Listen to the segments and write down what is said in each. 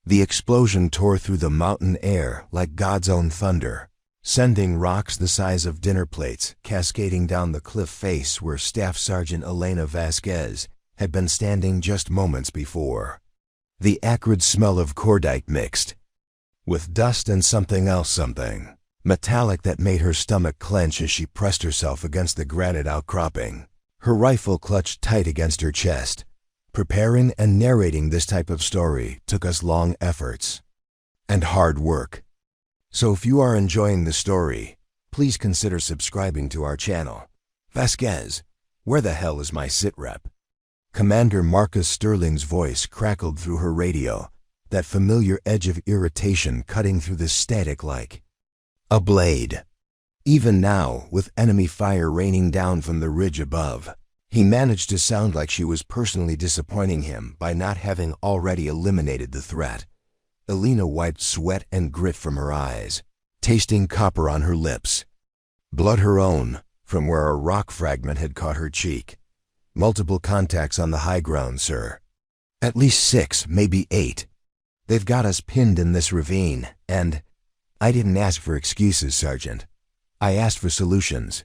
The explosion tore through the mountain air like God's own thunder, sending rocks the size of dinner plates cascading down the cliff face where Staff Sergeant Elena Vasquez had been standing just moments before. The acrid smell of cordite mixed with dust and something metallic that made her stomach clench as she pressed herself against the granite outcropping, her rifle clutched tight against her chest. Preparing and narrating this type of story took us long efforts and hard work. So if you are enjoying the story, please consider subscribing to our channel. Vasquez, where the hell is my sitrep? Commander Marcus Sterling's voice crackled through her radio, that familiar edge of irritation cutting through the static like a blade. Even now, with enemy fire raining down from the ridge above, he managed to sound like she was personally disappointing him by not having already eliminated the threat. Elena wiped sweat and grit from her eyes, tasting copper on her lips. Blood her own, from where a rock fragment had caught her cheek. Multiple contacts on the high ground, sir. At least 6, maybe 8. They've got us pinned in this ravine, and I didn't ask for excuses, Sergeant. I asked for solutions.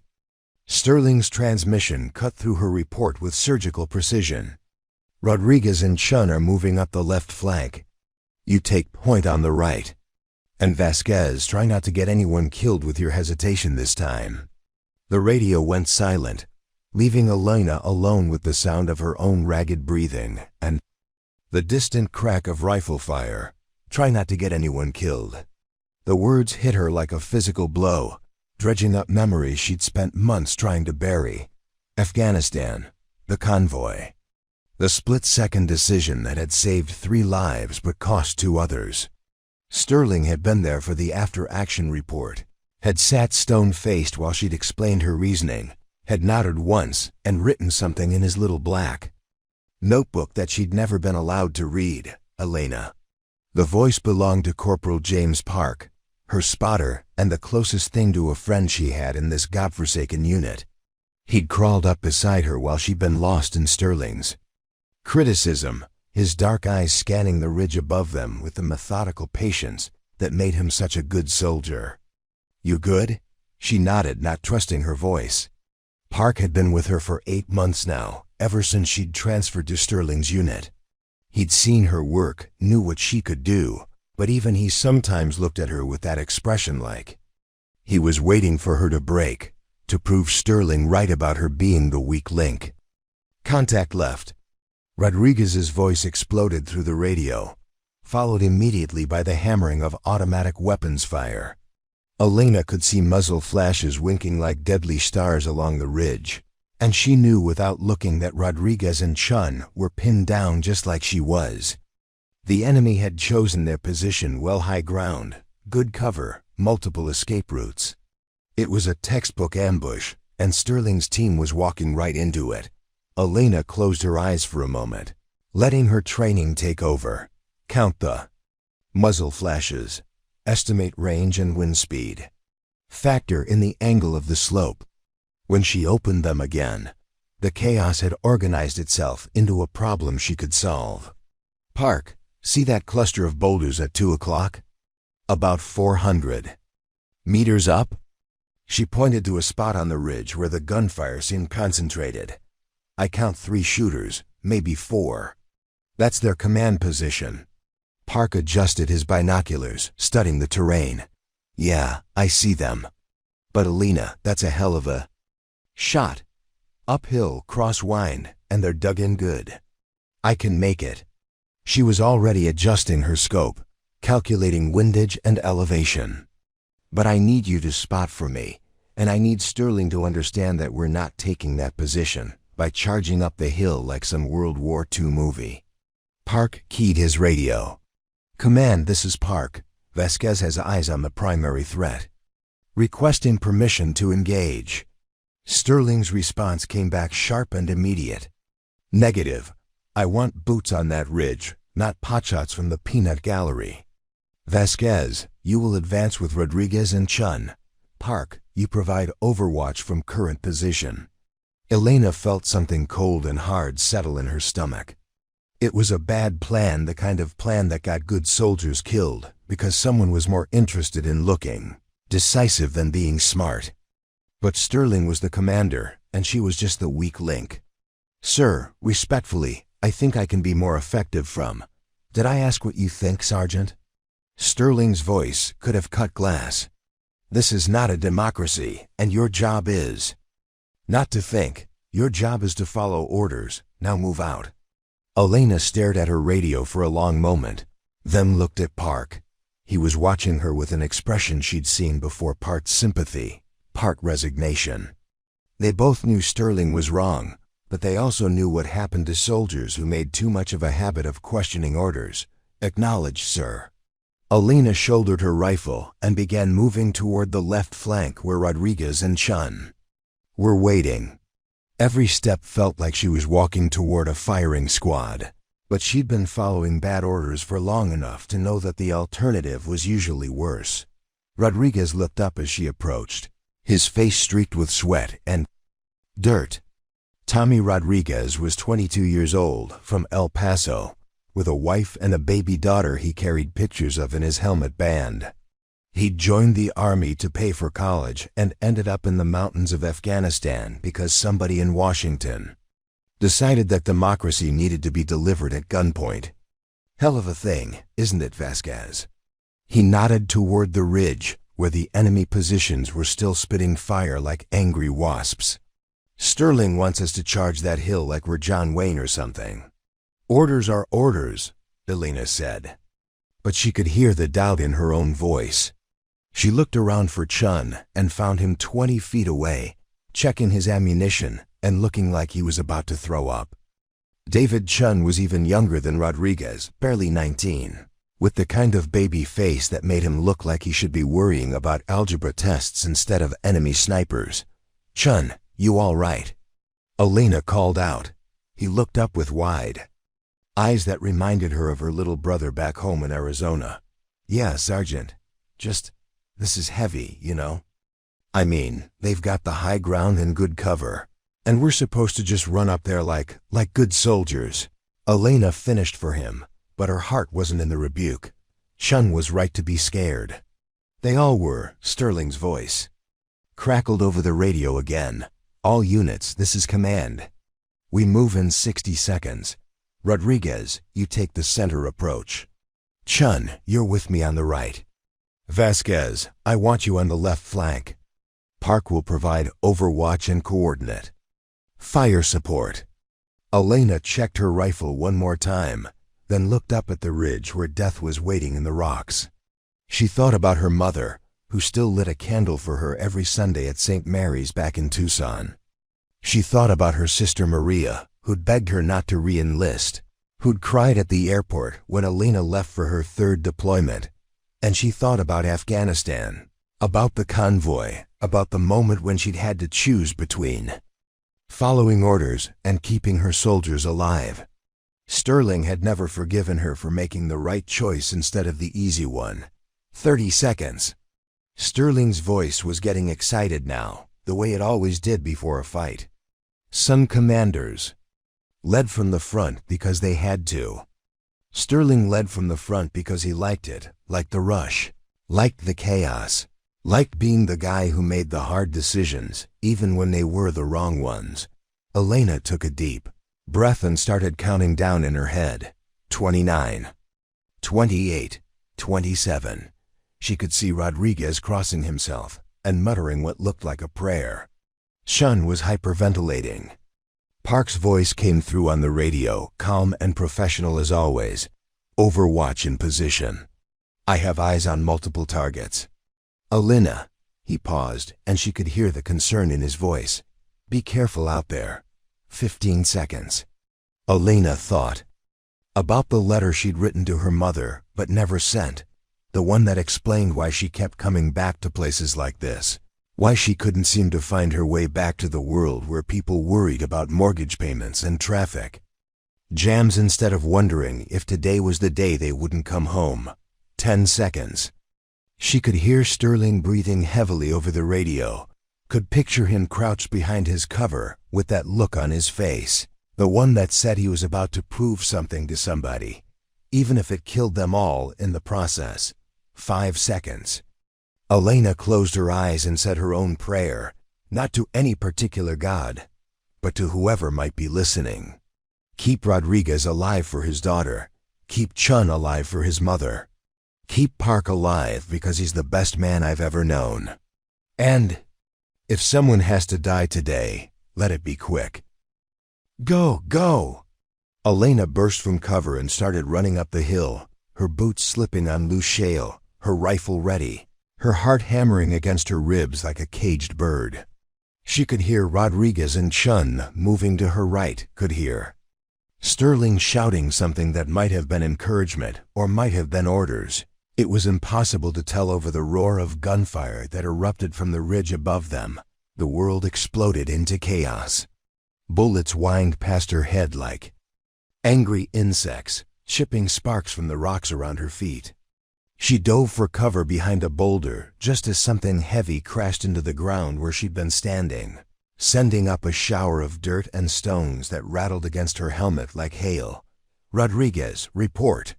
Sterling's transmission cut through her report with surgical precision. Rodriguez and Chun are moving up the left flank. You take point on the right. And Vasquez, try not to get anyone killed with your hesitation this time. The radio went silent, leaving Elena alone with the sound of her own ragged breathing and the distant crack of rifle fire. Try not to get anyone killed. The words hit her like a physical blow, dredging up memories she'd spent months trying to bury. Afghanistan, the convoy. The split-second decision that had saved 3 lives but cost 2 others. Sterling had been there for the after-action report, had sat stone-faced while she'd explained her reasoning, had nodded once and written something in his little black notebook that she'd never been allowed to read. Elena. The voice belonged to Corporal James Park, her spotter and the closest thing to a friend she had in this godforsaken unit. He'd crawled up beside her while she'd been lost in Sterling's criticism, his dark eyes scanning the ridge above them with the methodical patience that made him such a good soldier. You good? She nodded, not trusting her voice. Park had been with her for 8 months now, ever since she'd transferred to Sterling's unit. He'd seen her work, knew what she could do, but even he sometimes looked at her with that expression like he was waiting for her to break, to prove Sterling right about her being the weak link. Contact left. Rodriguez's voice exploded through the radio, followed immediately by the hammering of automatic weapons fire. Elena could see muzzle flashes winking like deadly stars along the ridge, and she knew without looking that Rodriguez and Chun were pinned down just like she was. The enemy had chosen their position well, high ground, good cover, multiple escape routes. It was a textbook ambush, and Sterling's team was walking right into it. Elena closed her eyes for a moment, letting her training take over. Count the muzzle flashes, estimate range and wind speed, factor in the angle of the slope. When she opened them again, the chaos had organized itself into a problem she could solve. Park, see that cluster of boulders at 2 o'clock? About 400 meters up? She pointed to a spot on the ridge where the gunfire seemed concentrated. I count 3 shooters, maybe 4. That's their command position. Park adjusted his binoculars, studying the terrain. Yeah, I see them. But Elena, that's a hell of a shot. Uphill, crosswind, and they're dug in good. I can make it. She was already adjusting her scope, calculating windage and elevation. But I need you to spot for me, and I need Sterling to understand that we're not taking that position by charging up the hill like some World War II movie. Park keyed his radio. Command, this is Park. Vasquez has eyes on the primary threat. Requesting permission to engage. Sterling's response came back sharp and immediate. Negative. I want boots on that ridge, not potshots from the peanut gallery. Vasquez, you will advance with Rodriguez and Chun. Park, you provide overwatch from current position. Elena felt something cold and hard settle in her stomach. It was a bad plan, the kind of plan that got good soldiers killed, because someone was more interested in looking decisive than being smart. But Sterling was the commander, and she was just the weak link. "Sir, respectfully, I think I can be more effective from—" "Did I ask what you think, Sergeant?" Sterling's voice could have cut glass. "This is not a democracy, and your job is not to think. Your job is to follow orders. Now move out." Elena stared at her radio for a long moment, then looked at Park. He was watching her with an expression she'd seen before, part sympathy, part resignation. They both knew Sterling was wrong, but they also knew what happened to soldiers who made too much of a habit of questioning orders. "Acknowledged, sir." Elena shouldered her rifle and began moving toward the left flank where Rodriguez and Chun were waiting. Every step felt like she was walking toward a firing squad, but she'd been following bad orders for long enough to know that the alternative was usually worse. Rodriguez looked up as she approached, his face streaked with sweat and dirt. Tommy Rodriguez was 22 years old, from El Paso, with a wife and a baby daughter he carried pictures of in his helmet band. He'd joined the army to pay for college and ended up in the mountains of Afghanistan because somebody in Washington decided that democracy needed to be delivered at gunpoint. "Hell of a thing, isn't it, Vasquez?" He nodded toward the ridge, where the enemy positions were still spitting fire like angry wasps. "Sterling wants us to charge that hill like we're John Wayne or something." "Orders are orders," Elena said. But she could hear the doubt in her own voice. She looked around for Chun and found him 20 feet away, checking his ammunition and looking like he was about to throw up. David Chun was even younger than Rodriguez, barely 19, with the kind of baby face that made him look like he should be worrying about algebra tests instead of enemy snipers. "Chun, you all right?" Elena called out. He looked up with wide eyes that reminded her of her little brother back home in Arizona. "Yeah, Sergeant. This is heavy, you know. I mean, they've got the high ground and good cover, and we're supposed to just run up there like good soldiers." Elena finished for him, but her heart wasn't in the rebuke. Chun was right to be scared. They all were. Sterling's voice crackled over the radio again. "All units, this is command. We move in 60 seconds. Rodriguez, you take the center approach. Chun, you're with me on the right. Vasquez, I want you on the left flank. Park will provide overwatch and coordinate. Fire support." Elena checked her rifle one more time, then looked up at the ridge where death was waiting in the rocks. She thought about her mother, who still lit a candle for her every Sunday at St. Mary's back in Tucson. She thought about her sister Maria, who'd begged her not to re-enlist, who'd cried at the airport when Elena left for her third deployment. And she thought about Afghanistan, about the convoy, about the moment when she'd had to choose between following orders and keeping her soldiers alive. Sterling had never forgiven her for making the right choice instead of the easy one. 30 seconds. Sterling's voice was getting excited now, the way it always did before a fight. Some commanders led from the front because they had to. Sterling led from the front because he liked it, liked the rush, liked the chaos, liked being the guy who made the hard decisions, even when they were the wrong ones. Elena took a deep breath and started counting down in her head. 29, 28, 27. She could see Rodriguez crossing himself and muttering what looked like a prayer. Chun was hyperventilating. Park's voice came through on the radio, calm and professional as always. "Overwatch in position. I have eyes on multiple targets." "Elena," he paused, and she could hear the concern in his voice. "Be careful out there." 15 seconds. Elena thought about the letter she'd written to her mother but never sent, the one that explained why she kept coming back to places like this. Why she couldn't seem to find her way back to the world where people worried about mortgage payments and traffic jams instead of wondering if today was the day they wouldn't come home. 10 seconds. She could hear Sterling breathing heavily over the radio, could picture him crouched behind his cover with that look on his face, The one that said he was about to prove something to somebody, even if it killed them all in the process. 5 seconds. Elena closed her eyes and said her own prayer, not to any particular God, but to whoever might be listening. Keep Rodriguez alive for his daughter. Keep Chun alive for his mother. Keep Park alive because he's the best man I've ever known. And if someone has to die today, let it be quick. Go, go! Elena burst from cover and started running up the hill, her boots slipping on loose shale, her rifle ready, her heart hammering against her ribs like a caged bird. She could hear Rodriguez and Chun moving to her right, could hear Sterling shouting something that might have been encouragement or might have been orders. It was impossible to tell over the roar of gunfire that erupted from the ridge above them. The world exploded into chaos. Bullets whined past her head like angry insects, chipping sparks from the rocks around her feet. She dove for cover behind a boulder just as something heavy crashed into the ground where she'd been standing, sending up a shower of dirt and stones that rattled against her helmet like hail. Rodriguez, report.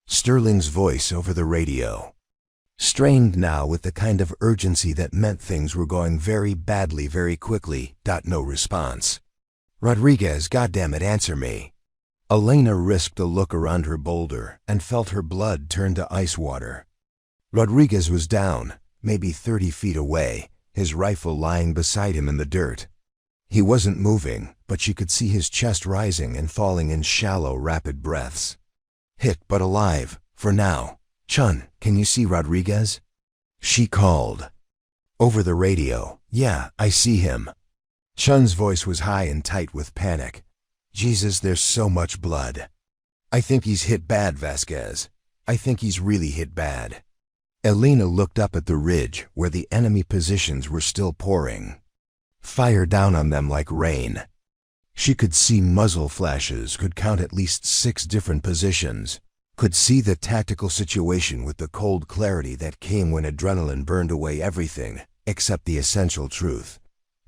Sterling's voice over the radio. Strained now with the kind of urgency that meant things were going very badly very quickly. No response. Rodriguez, goddammit, answer me. Elena risked a look around her boulder and felt her blood turn to ice water. Rodriguez was down, maybe 30 feet away, his rifle lying beside him in the dirt. He wasn't moving, but she could see his chest rising and falling in shallow, rapid breaths. Hit but alive, for now. Chun, can you see Rodriguez? She called. Over the radio, yeah, I see him. Chun's voice was high and tight with panic. Jesus, there's so much blood. I think he's hit bad, Vasquez. I think he's really hit bad. Elena looked up at the ridge where the enemy positions were still pouring. Fire down on them like rain. She could see muzzle flashes, could count at least 6 different positions, could see the tactical situation with the cold clarity that came when adrenaline burned away everything except the essential truth.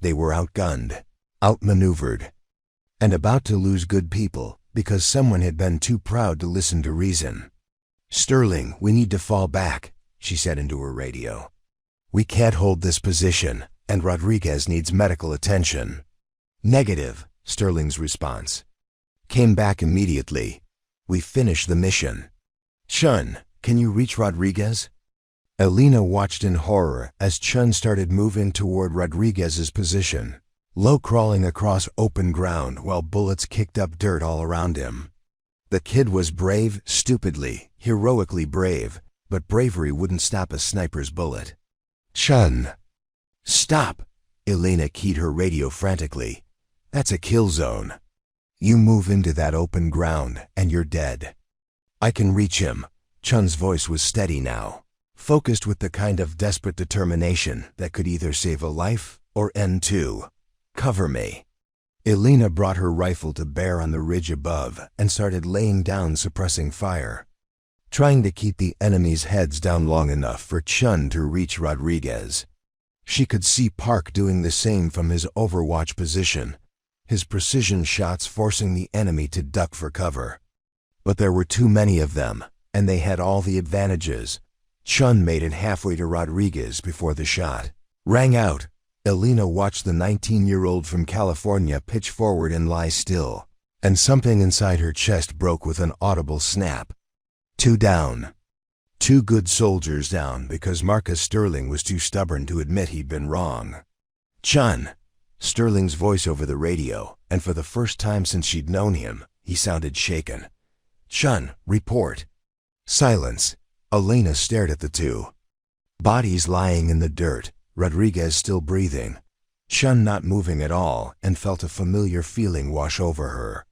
They were outgunned, outmaneuvered, and about to lose good people because someone had been too proud to listen to reason. Sterling, we need to fall back, she said into her radio. We can't hold this position, and Rodriguez needs medical attention. Negative, Sterling's response. Came back immediately. We finished the mission. Chun, can you reach Rodriguez? Elena watched in horror as Chun started moving toward Rodriguez's position, low crawling across open ground while bullets kicked up dirt all around him. The kid was brave, stupidly, heroically brave, but bravery wouldn't stop a sniper's bullet. Chun. Stop! Elena keyed her radio frantically. That's a kill zone. You move into that open ground and you're dead. I can reach him. Chun's voice was steady now, focused with the kind of desperate determination that could either save a life or end two. Cover me. Elena brought her rifle to bear on the ridge above and started laying down suppressing fire, trying to keep the enemy's heads down long enough for Chun to reach Rodriguez. She could see Park doing the same from his overwatch position, his precision shots forcing the enemy to duck for cover. But there were too many of them, and they had all the advantages. Chun made it halfway to Rodriguez before the shot rang out. Elena watched the 19-year-old from California pitch forward and lie still, and something inside her chest broke with an audible snap. 2 down. 2 good soldiers down because Marcus Sterling was too stubborn to admit he'd been wrong. Chun. Sterling's voice over the radio, and for the first time since she'd known him, he sounded shaken. Chun, report. Silence. Elena stared at the two. Bodies lying in the dirt, Rodriguez still breathing, Chun not moving at all, and felt a familiar feeling wash over her.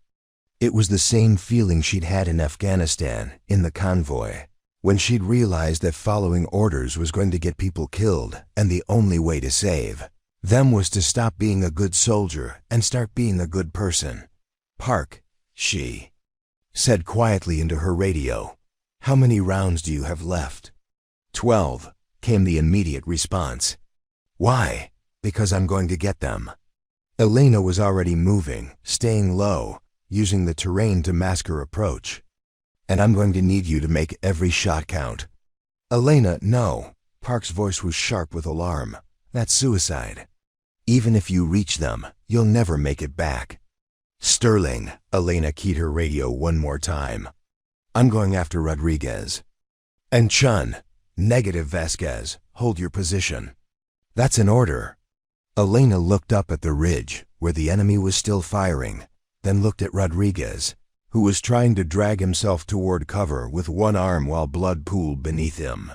It was the same feeling she'd had in Afghanistan, in the convoy, when she'd realized that following orders was going to get people killed, and the only way to save them was to stop being a good soldier and start being a good person. Park, she said quietly into her radio. How many rounds do you have left? 12, came the immediate response. Why? Because I'm going to get them. Elena was already moving, staying low, using the terrain to mask her approach. "And I'm going to need you to make every shot count." "Elena, no." Park's voice was sharp with alarm. "That's suicide. Even if you reach them, you'll never make it back." "Sterling," Elena keyed her radio one more time. "I'm going after Rodriguez." "And Chun." "Negative, Vasquez. Hold your position." "That's an order." Elena looked up at the ridge, where the enemy was still firing, then looked at Rodriguez, who was trying to drag himself toward cover with one arm while blood pooled beneath him.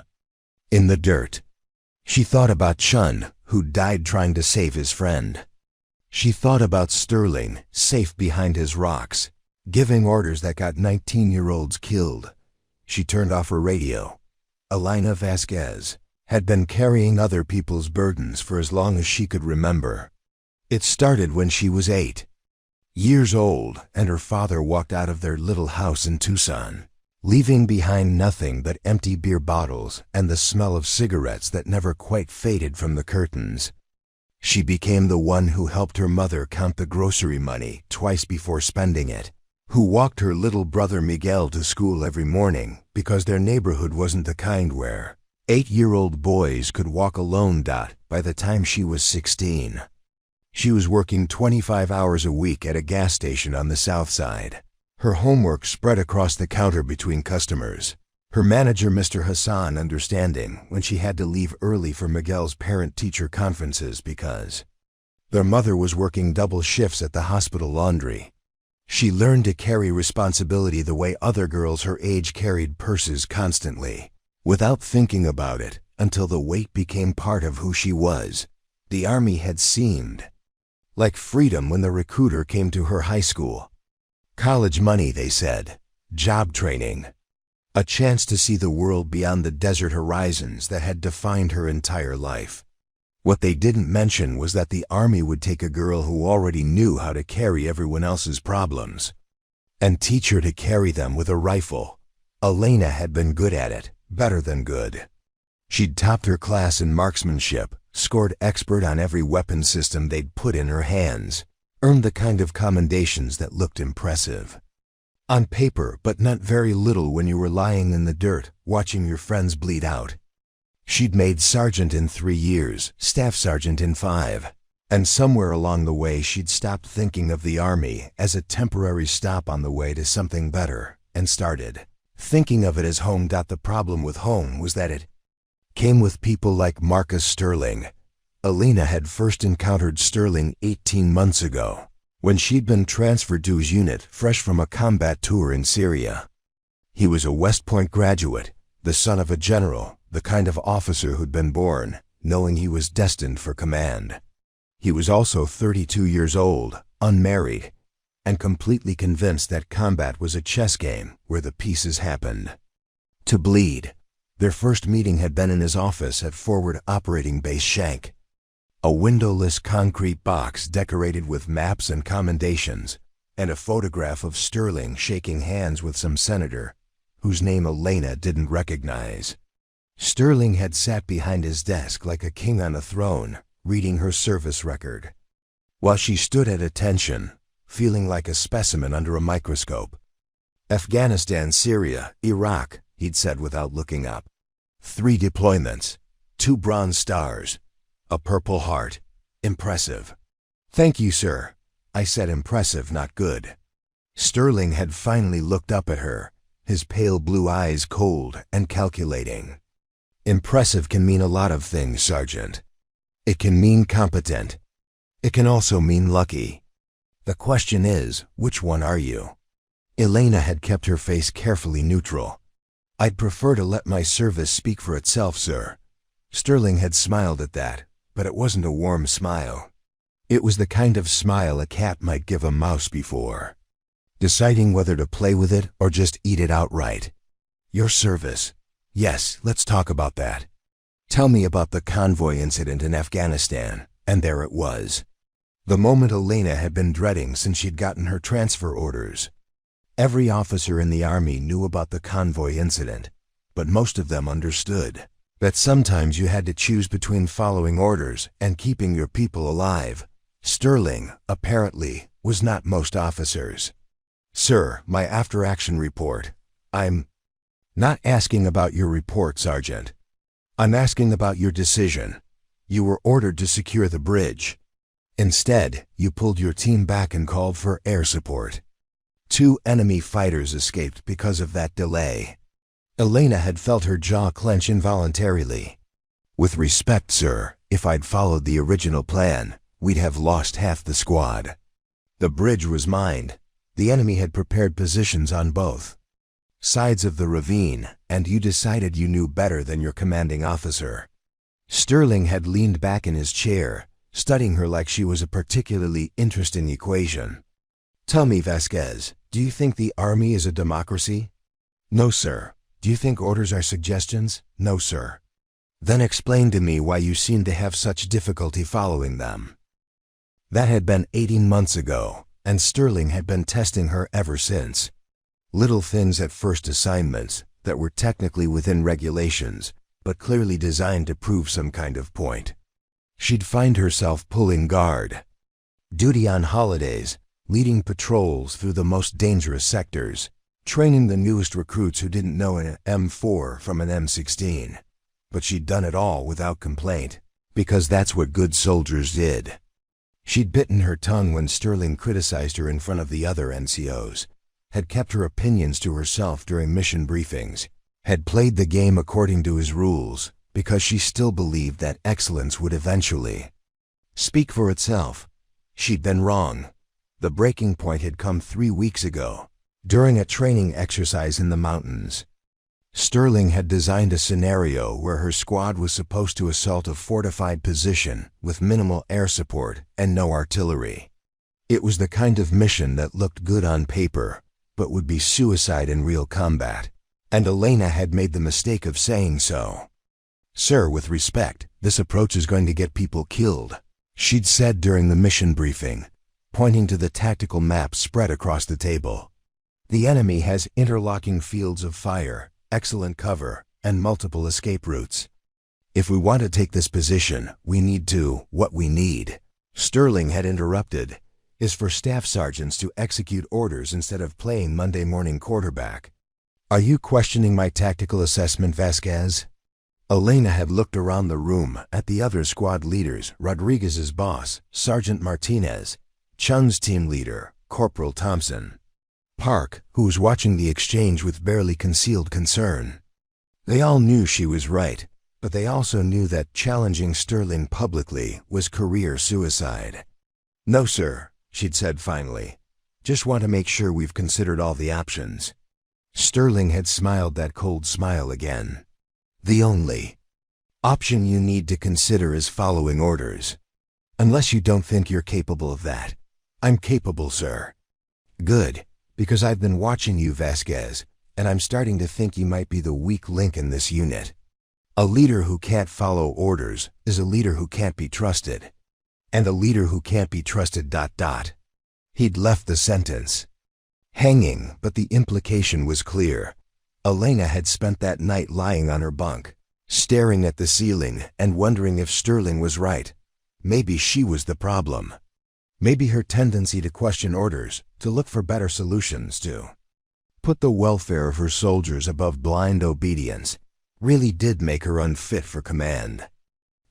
In the dirt. She thought about Chun, who died trying to save his friend. She thought about Sterling, safe behind his rocks, giving orders that got 19-year-olds killed. She turned off her radio. Elena Vasquez had been carrying other people's burdens for as long as she could remember. It started when she was 8 years old, and her father walked out of their little house in Tucson, leaving behind nothing but empty beer bottles and the smell of cigarettes that never quite faded from the curtains. She became the one who helped her mother count the grocery money twice before spending it, who walked her little brother Miguel to school every morning because their neighborhood wasn't the kind where 8-year-old boys could walk alone. By the time she was 16, she was working 25 hours a week at a gas station on the south side. Her homework spread across the counter between customers, her manager Mr. Hassan understanding when she had to leave early for Miguel's parent-teacher conferences because their mother was working double shifts at the hospital laundry. She learned to carry responsibility the way other girls her age carried purses constantly, without thinking about it, until the weight became part of who she was. The Army had seemed like freedom when the recruiter came to her high school. College money, they said. Job training. A chance to see the world beyond the desert horizons that had defined her entire life. What they didn't mention was that the Army would take a girl who already knew how to carry everyone else's problems and teach her to carry them with a rifle. Elena had been good at it, better than good. She'd topped her class in marksmanship, scored expert on every weapon system they'd put in her hands, earned the kind of commendations that looked impressive on paper, but not very little when you were lying in the dirt, watching your friends bleed out. She'd made sergeant in 3 years, staff sergeant in 5, and somewhere along the way she'd stopped thinking of the Army as a temporary stop on the way to something better, and started thinking of it as home. The problem with home was that it came with people like Marcus Sterling. Elena had first encountered Sterling 18 months ago, when she'd been transferred to his unit fresh from a combat tour in Syria. He was a West Point graduate, the son of a general, the kind of officer who'd been born knowing he was destined for command. He was also 32 years old, unmarried, and completely convinced that combat was a chess game where the pieces happened to bleed. Their first meeting had been in his office at Forward Operating Base Shank, a windowless concrete box decorated with maps and commendations, and a photograph of Sterling shaking hands with some senator whose name Elena didn't recognize. Sterling had sat behind his desk like a king on a throne, reading her service record, while she stood at attention, feeling like a specimen under a microscope. "Afghanistan, Syria, Iraq," he'd said without looking up. 3 deployments, 2 Bronze Stars, a Purple Heart. Impressive. "Thank you, sir." I said impressive, not good. Sterling had finally looked up at her, his pale blue eyes cold and calculating. "Impressive can mean a lot of things, Sergeant. It can mean competent. It can also mean lucky. The question is, which one are you?" Elena had kept her face carefully neutral. "I'd prefer to let my service speak for itself, sir." Sterling had smiled at that, but it wasn't a warm smile. It was the kind of smile a cat might give a mouse before deciding whether to play with it or just eat it outright. "Your service. Yes, let's talk about that. Tell me about the convoy incident in Afghanistan." And there it was. The moment Elena had been dreading since she'd gotten her transfer orders. Every officer in the Army knew about the convoy incident, but most of them understood that sometimes you had to choose between following orders and keeping your people alive. Sterling, apparently, was not most officers. "Sir, my after-action report. I'm not asking about your report, Sergeant. I'm asking about your decision. You were ordered to secure the bridge. Instead, you pulled your team back and called for air support. 2 enemy fighters escaped because of that delay." Elena had felt her jaw clench involuntarily. "With respect, sir, if I'd followed the original plan, we'd have lost half the squad. The bridge was mined. The enemy had prepared positions on both sides of the ravine, and you decided you knew better than your commanding officer." Sterling had leaned back in his chair, studying her like she was a particularly interesting equation. "Tell me, Vasquez, do you think the army is a democracy?" "No, sir." "Do you think orders are suggestions?" "No, sir." "Then explain to me why you seem to have such difficulty following them." That had been 18 months ago, and Sterling had been testing her ever since. Little things at first assignments that were technically within regulations, but clearly designed to prove some kind of point. She'd find herself pulling guard, duty on holidays, leading patrols through the most dangerous sectors, training the newest recruits who didn't know an M4 from an M16. But she'd done it all without complaint, because that's what good soldiers did. She'd bitten her tongue when Sterling criticized her in front of the other NCOs, had kept her opinions to herself during mission briefings, had played the game according to his rules, because she still believed that excellence would eventually speak for itself. She'd been wrong. The breaking point had come 3 weeks ago, during a training exercise in the mountains. Sterling had designed a scenario where her squad was supposed to assault a fortified position with minimal air support and no artillery. It was the kind of mission that looked good on paper, but would be suicide in real combat, and Elena had made the mistake of saying so. "Sir, with respect, this approach is going to get people killed," she'd said during the mission briefing, pointing to the tactical map spread across the table. "The enemy has interlocking fields of fire, excellent cover, and multiple escape routes. If we want to take this position, what we need," Sterling had interrupted, "is for staff sergeants to execute orders instead of playing Monday morning quarterback. Are you questioning my tactical assessment, Vasquez?" Elena had looked around the room at the other squad leaders, Rodriguez's boss, Sergeant Martinez, Chun's team leader, Corporal Thompson, Park, who was watching the exchange with barely concealed concern. They all knew she was right, but they also knew that challenging Sterling publicly was career suicide. "No, sir," she'd said finally. "Just want to make sure we've considered all the options." Sterling had smiled that cold smile again. "The only option you need to consider is following orders. Unless you don't think you're capable of that." "I'm capable, sir." "Good. Because I've been watching you, Vasquez, and I'm starting to think you might be the weak link in this unit. A leader who can't follow orders is a leader who can't be trusted. And a leader who can't be trusted ... He'd left the sentence hanging, but the implication was clear. Elena had spent that night lying on her bunk, staring at the ceiling and wondering if Sterling was right. Maybe she was the problem. Maybe her tendency to question orders, to look for better solutions, to put the welfare of her soldiers above blind obedience, really did make her unfit for command.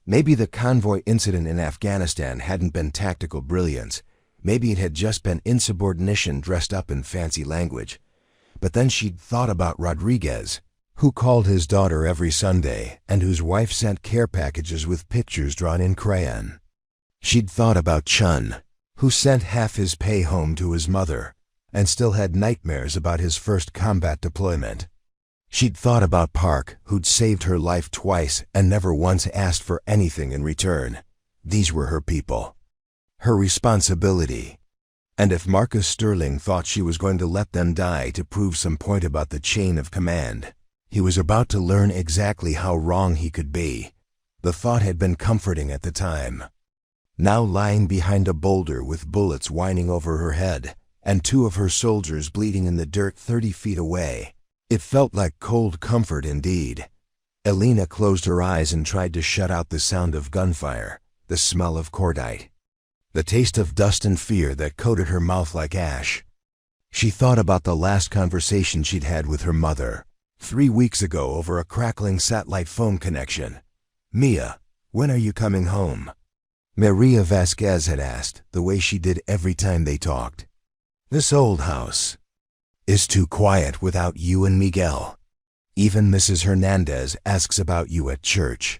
Maybe the convoy incident in Afghanistan hadn't been tactical brilliance. Maybe it had just been insubordination dressed up in fancy language. But then she'd thought about Rodriguez, who called his daughter every Sunday and whose wife sent care packages with pictures drawn in crayon. She'd thought about Chun, who sent half his pay home to his mother and still had nightmares about his first combat deployment. She'd thought about Park, who'd saved her life twice and never once asked for anything in return. These were her people, her responsibility. And if Marcus Sterling thought she was going to let them die to prove some point about the chain of command, he was about to learn exactly how wrong he could be. The thought had been comforting at the time. Now lying behind a boulder with bullets whining over her head and 2 of her soldiers bleeding in the dirt 30 feet away, it felt like cold comfort indeed. Elena closed her eyes and tried to shut out the sound of gunfire, the smell of cordite. the taste of dust and fear that coated her mouth like ash. She thought about the last conversation she'd had with her mother, 3 weeks ago over a crackling satellite phone connection. "Mia, when are you coming home?" Maria Vasquez had asked, the way she did every time they talked. "This old house is too quiet without you and Miguel. Even Mrs. Hernandez asks about you at church."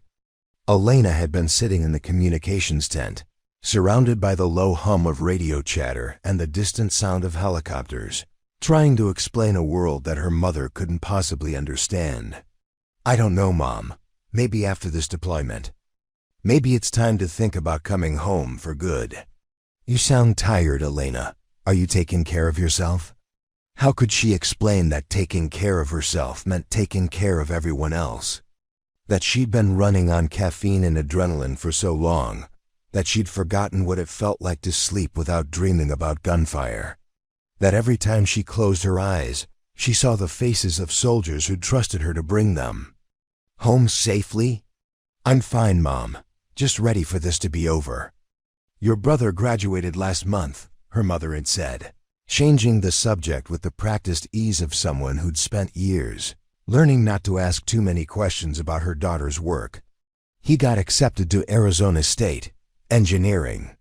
Elena had been sitting in the communications tent, surrounded by the low hum of radio chatter and the distant sound of helicopters, trying to explain a world that her mother couldn't possibly understand. "I don't know, Mom. Maybe after this deployment. Maybe it's time to think about coming home for good." "You sound tired, Elena. Are you taking care of yourself?" How could she explain that taking care of herself meant taking care of everyone else? That she'd been running on caffeine and adrenaline for so long, that she'd forgotten what it felt like to sleep without dreaming about gunfire. That every time she closed her eyes, she saw the faces of soldiers who'd trusted her to bring them home safely. "I'm fine, Mom. Just ready for this to be over." "Your brother graduated last month," her mother had said, changing the subject with the practiced ease of someone who'd spent years learning not to ask too many questions about her daughter's work. "He got accepted to Arizona State engineering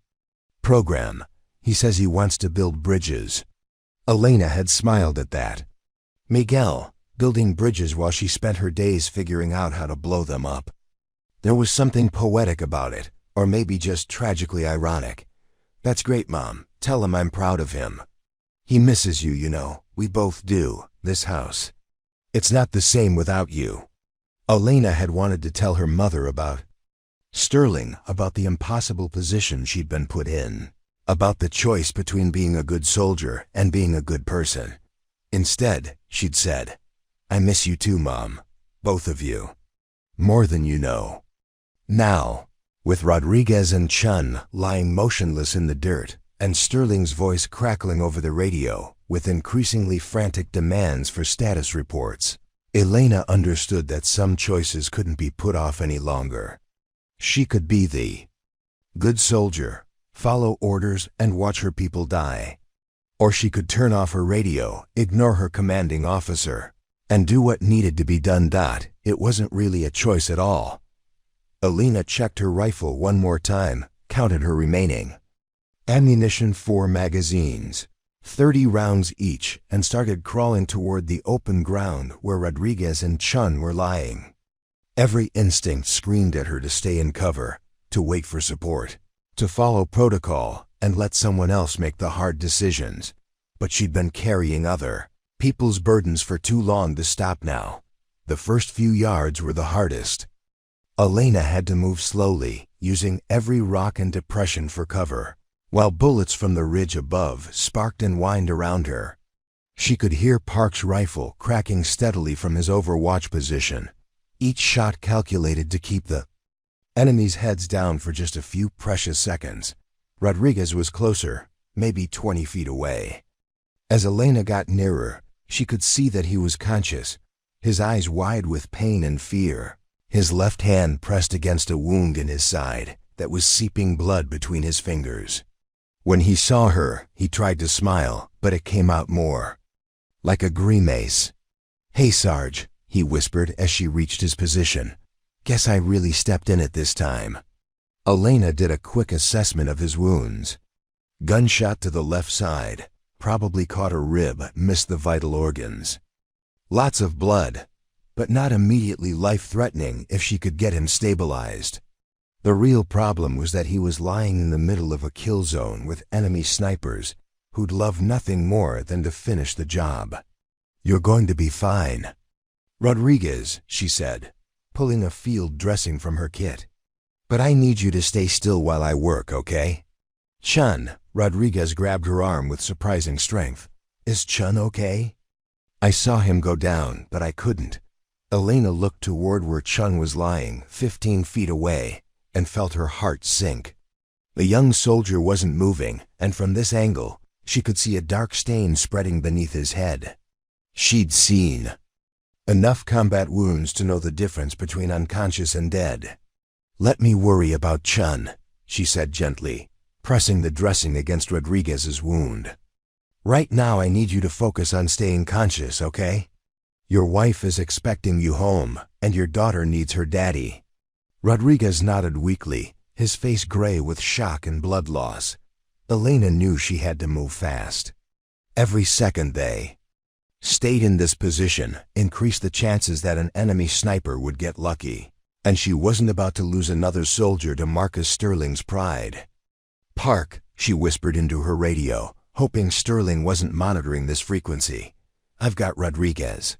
program. He says he wants to build bridges." Elena had smiled at that. Miguel, building bridges while she spent her days figuring out how to blow them up. There was something poetic about it, or maybe just tragically ironic. "That's great, Mom. Tell him I'm proud of him. He misses you, you know. We both do. This house. It's not the same without you." Elena had wanted to tell her mother about Sterling, about the impossible position she'd been put in, about the choice between being a good soldier and being a good person. Instead, she'd said, "I miss you too, Mom. Both of you. More than you know." Now, with Rodriguez and Chun lying motionless in the dirt, and Sterling's voice crackling over the radio, with increasingly frantic demands for status reports, Elena understood that some choices couldn't be put off any longer. She could be the good soldier, follow orders and watch her people die. Or she could turn off her radio, ignore her commanding officer, and do what needed to be done. It wasn't really a choice at all. Elena checked her rifle one more time, counted her remaining ammunition, 4 magazines, 30 rounds each, and started crawling toward the open ground where Rodriguez and Chun were lying. Every instinct screamed at her to stay in cover, to wait for support, to follow protocol and let someone else make the hard decisions. But she'd been carrying other people's burdens for too long to stop now. The first few yards were the hardest. Elena had to move slowly, using every rock and depression for cover, while bullets from the ridge above sparked and whined around her. She could hear Park's rifle cracking steadily from his overwatch position, each shot calculated to keep the enemy's heads down for just a few precious seconds. Rodriguez was closer, maybe 20 feet away. As Elena got nearer, she could see that he was conscious, his eyes wide with pain and fear, his left hand pressed against a wound in his side that was seeping blood between his fingers. When he saw her, he tried to smile, but it came out more like a grimace. "Hey, Sarge," he whispered as she reached his position. "Guess I really stepped in it this time." Elena did a quick assessment of his wounds. Gunshot to the left side, probably caught a rib, missed the vital organs. Lots of blood, but not immediately life-threatening if she could get him stabilized. The real problem was that he was lying in the middle of a kill zone with enemy snipers who'd love nothing more than to finish the job. "You're going to be fine, Rodriguez," she said, pulling a field dressing from her kit. "But I need you to stay still while I work, okay?" "Chun," Rodriguez grabbed her arm with surprising strength. "Is Chun okay?" "I saw him go down, but I couldn't." Elena looked toward where Chun was lying, 15 feet away, and felt her heart sink. The young soldier wasn't moving, and from this angle, she could see a dark stain spreading beneath his head. She'd seen enough combat wounds to know the difference between unconscious and dead. "Let me worry about Chun," she said gently, pressing the dressing against Rodriguez's wound. "Right now I need you to focus on staying conscious, okay? Your wife is expecting you home, and your daughter needs her daddy." Rodriguez nodded weakly, his face gray with shock and blood loss. Elena knew she had to move fast. Every second they stayed in this position increased the chances that an enemy sniper would get lucky, and she wasn't about to lose another soldier to Marcus Sterling's pride. "Park," she whispered into her radio, hoping Sterling wasn't monitoring this frequency. "I've got Rodriguez.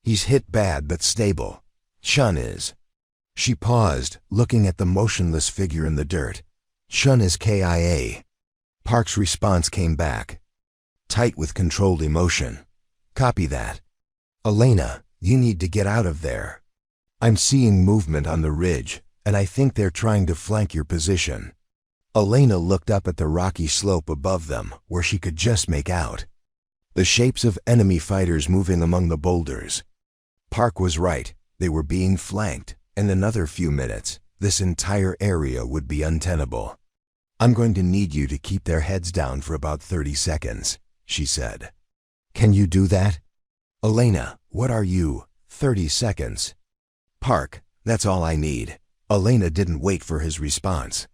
He's hit bad but stable. Chun is." She paused, looking at the motionless figure in the dirt. "Chun is KIA. Park's response came back, tight with controlled emotion. "Copy that. Elena, you need to get out of there. I'm seeing movement on the ridge, and I think they're trying to flank your position." Elena looked up at the rocky slope above them, where she could just make out the shapes of enemy fighters moving among the boulders. Park was right. They were being flanked. In another few minutes, this entire area would be untenable. "I'm going to need you to keep their heads down for about 30 seconds, she said. "Can you do that?" "Elena, what are you? 30 seconds. "Park, that's all I need." Elena didn't wait for his response.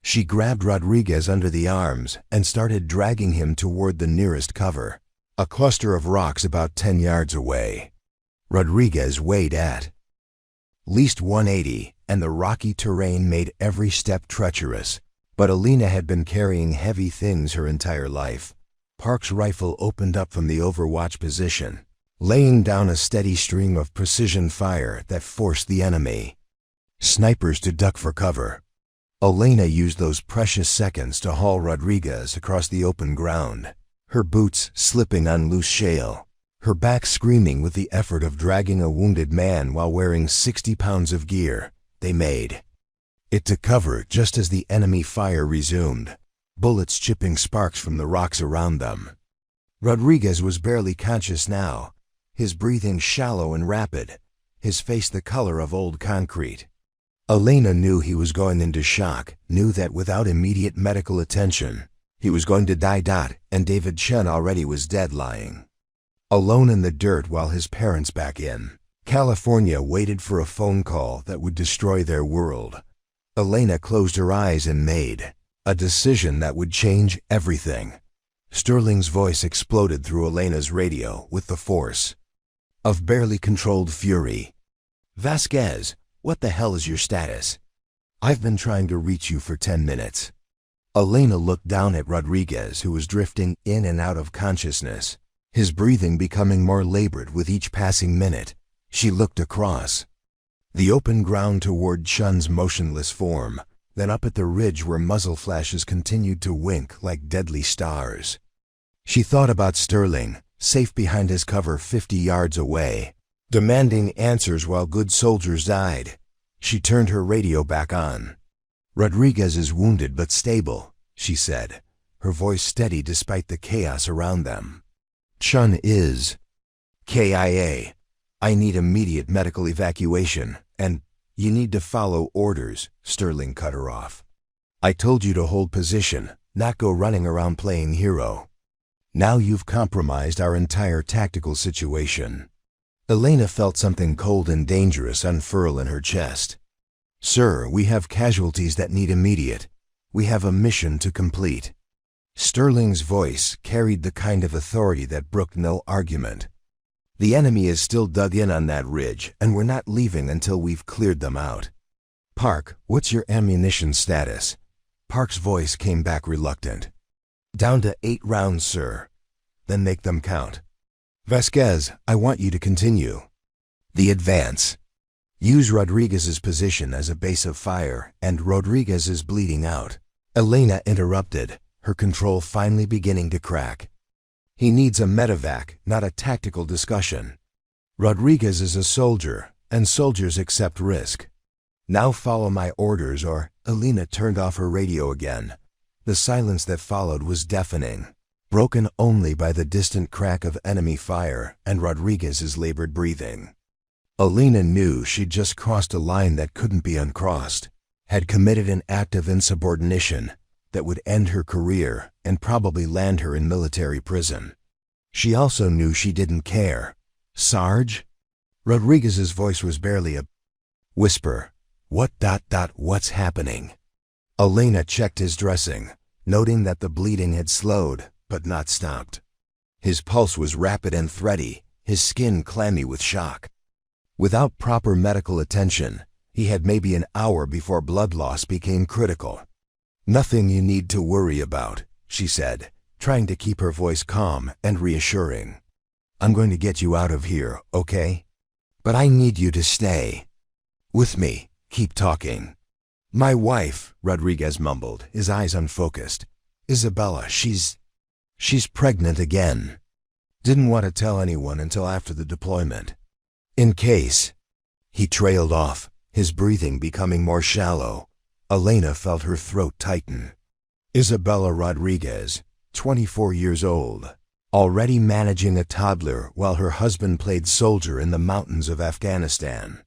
She grabbed Rodriguez under the arms and started dragging him toward the nearest cover, a cluster of rocks about 10 yards away. Rodriguez weighed at least 180, and the rocky terrain made every step treacherous. But Elena had been carrying heavy things her entire life. Park's rifle opened up from the overwatch position, laying down a steady stream of precision fire that forced the enemy snipers to duck for cover. Elena used those precious seconds to haul Rodriguez across the open ground, her boots slipping on loose shale, her back screaming with the effort of dragging a wounded man while wearing 60 pounds of gear. They made it to cover just as the enemy fire resumed, bullets chipping sparks from the rocks around them. Rodriguez was barely conscious now, his breathing shallow and rapid, his face the color of old concrete. Elena knew he was going into shock, knew that without immediate medical attention, he was going to die. And David Chun already was dead lying alone in the dirt while his parents back in California waited for a phone call that would destroy their world. Elena closed her eyes and made a decision that would change everything. Sterling's voice exploded through Elena's radio with the force of barely controlled fury. "Vasquez, what the hell is your status? I've been trying to reach you for 10 minutes. Elena looked down at Rodriguez, who was drifting in and out of consciousness, his breathing becoming more labored with each passing minute. She looked across the open ground toward Chun's motionless form, then up at the ridge where muzzle flashes continued to wink like deadly stars. She thought about Sterling, safe behind his cover 50 yards away, demanding answers while good soldiers died. She turned her radio back on. "Rodriguez is wounded but stable," she said, her voice steady despite the chaos around them. "Chun is KIA. I need immediate medical evacuation, and you need to follow orders," Sterling cut her off. "I told you to hold position, not go running around playing hero. Now you've compromised our entire tactical situation." Elena felt something cold and dangerous unfurl in her chest. "Sir, we have casualties that need immediate. We have a mission to complete." Sterling's voice carried the kind of authority that brooked no argument. "The enemy is still dug in on that ridge, and we're not leaving until we've cleared them out. Park, what's your ammunition status?" Park's voice came back reluctant. "Down to 8 rounds, sir." "Then make them count." "Vasquez, I want you to continue the advance. Use Rodriguez's position as a base of fire, and Rodriguez is bleeding out." Elena interrupted, her control finally beginning to crack. "He needs a medevac, not a tactical discussion. Rodriguez is a soldier, and soldiers accept risk. Now follow my orders or—" Elena turned off her radio again. The silence that followed was deafening, broken only by the distant crack of enemy fire and Rodriguez's labored breathing. Elena knew she'd just crossed a line that couldn't be uncrossed, had committed an act of insubordination that would end her career and probably land her in military prison. She also knew she didn't care. "Sarge?" Rodriguez's voice was barely a whisper. What's happening?" Elena checked his dressing, noting that the bleeding had slowed, but not stopped. His pulse was rapid and thready, his skin clammy with shock. Without proper medical attention, he had maybe an hour before blood loss became critical. "Nothing you need to worry about," she said, trying to keep her voice calm and reassuring. "I'm going to get you out of here, okay? But I need you to stay with me. Keep talking." "My wife," Rodriguez mumbled, his eyes unfocused. "Isabella, she's pregnant again. Didn't want to tell anyone until after the deployment. In case." He trailed off, his breathing becoming more shallow. Elena felt her throat tighten. Isabella Rodriguez, 24 years old, already managing a toddler while her husband played soldier in the mountains of Afghanistan.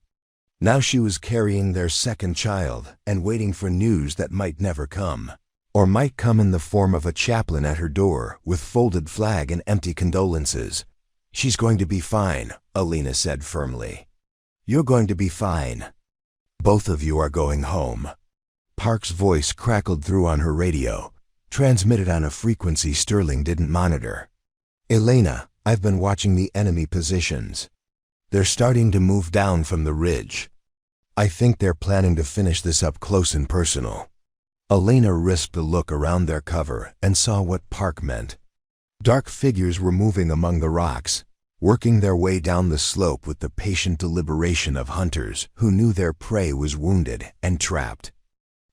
Now she was carrying their second child and waiting for news that might never come, or might come in the form of a chaplain at her door with folded flag and empty condolences. "She's going to be fine," Elena said firmly. "You're going to be fine. Both of you are going home." Park's voice crackled through on her radio, transmitted on a frequency Sterling didn't monitor. "Elena, I've been watching the enemy positions. They're starting to move down from the ridge. I think they're planning to finish this up close and personal." Elena risked a look around their cover and saw what Park meant. Dark figures were moving among the rocks, working their way down the slope with the patient deliberation of hunters who knew their prey was wounded and trapped.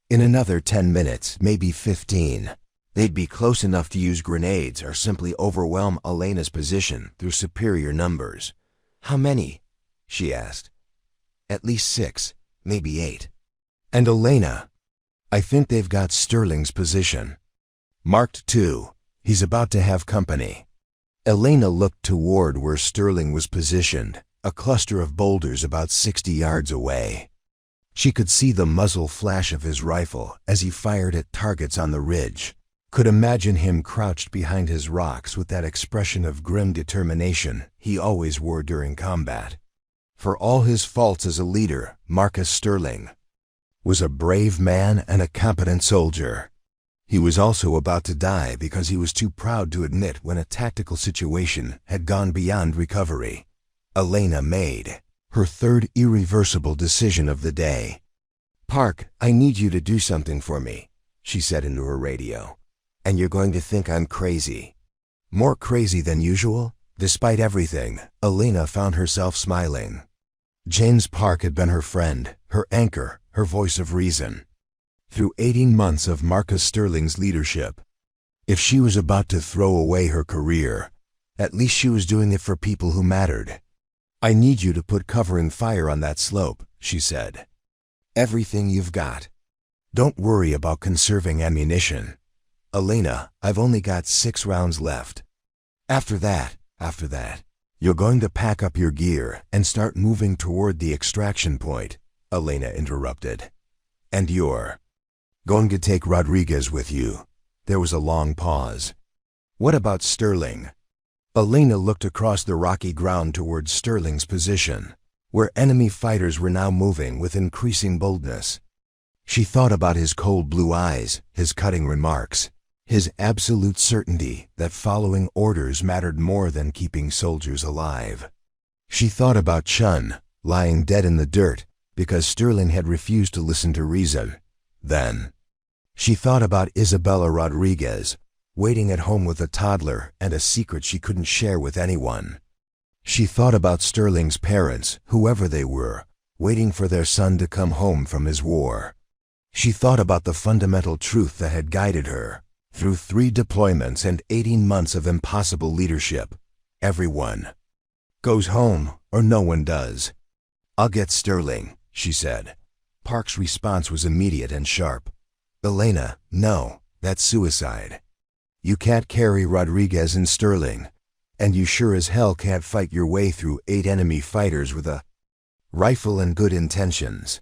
In another 10 minutes, maybe 15, they'd be close enough to use grenades or simply overwhelm Elena's position through superior numbers. "How many?" she asked. "At least 6, maybe 8. And Elena, I think they've got Sterling's position. Marked 2. He's about to have company." Elena looked toward where Sterling was positioned, a cluster of boulders about 60 yards away. She could see the muzzle flash of his rifle as he fired at targets on the ridge, could imagine him crouched behind his rocks with that expression of grim determination he always wore during combat. For all his faults as a leader, Marcus Sterling was a brave man and a competent soldier. He was also about to die because he was too proud to admit when a tactical situation had gone beyond recovery. Elena made her third irreversible decision of the day. "Park, I need you to do something for me," she said into her radio. "And you're going to think I'm crazy." More crazy than usual? Despite everything, Elena found herself smiling. James Park had been her friend, her anchor, her voice of reason. Through 18 months of Marcus Sterling's leadership, if she was about to throw away her career, at least she was doing it for people who mattered. "I need you to put covering fire on that slope," she said. "Everything you've got. Don't worry about conserving ammunition. Elena, I've only got 6 rounds left. After that, you're going to pack up your gear and start moving toward the extraction point," Elena interrupted. "And you're going to take Rodriguez with you." There was a long pause. "What about Sterling?" Elena looked across the rocky ground toward Sterling's position, where enemy fighters were now moving with increasing boldness. She thought about his cold blue eyes, his cutting remarks, his absolute certainty that following orders mattered more than keeping soldiers alive. She thought about Chun, lying dead in the dirt because Sterling had refused to listen to reason. Then she thought about Isabella Rodriguez, waiting at home with a toddler and a secret she couldn't share with anyone. She thought about Sterling's parents, whoever they were, waiting for their son to come home from his war. She thought about the fundamental truth that had guided her through 3 deployments and 18 months of impossible leadership. Everyone goes home, or no one does. "I'll get Sterling," she said. Park's response was immediate and sharp. "Elena, no, that's suicide. You can't carry Rodriguez and Sterling, and you sure as hell can't fight your way through 8 enemy fighters with a rifle and good intentions."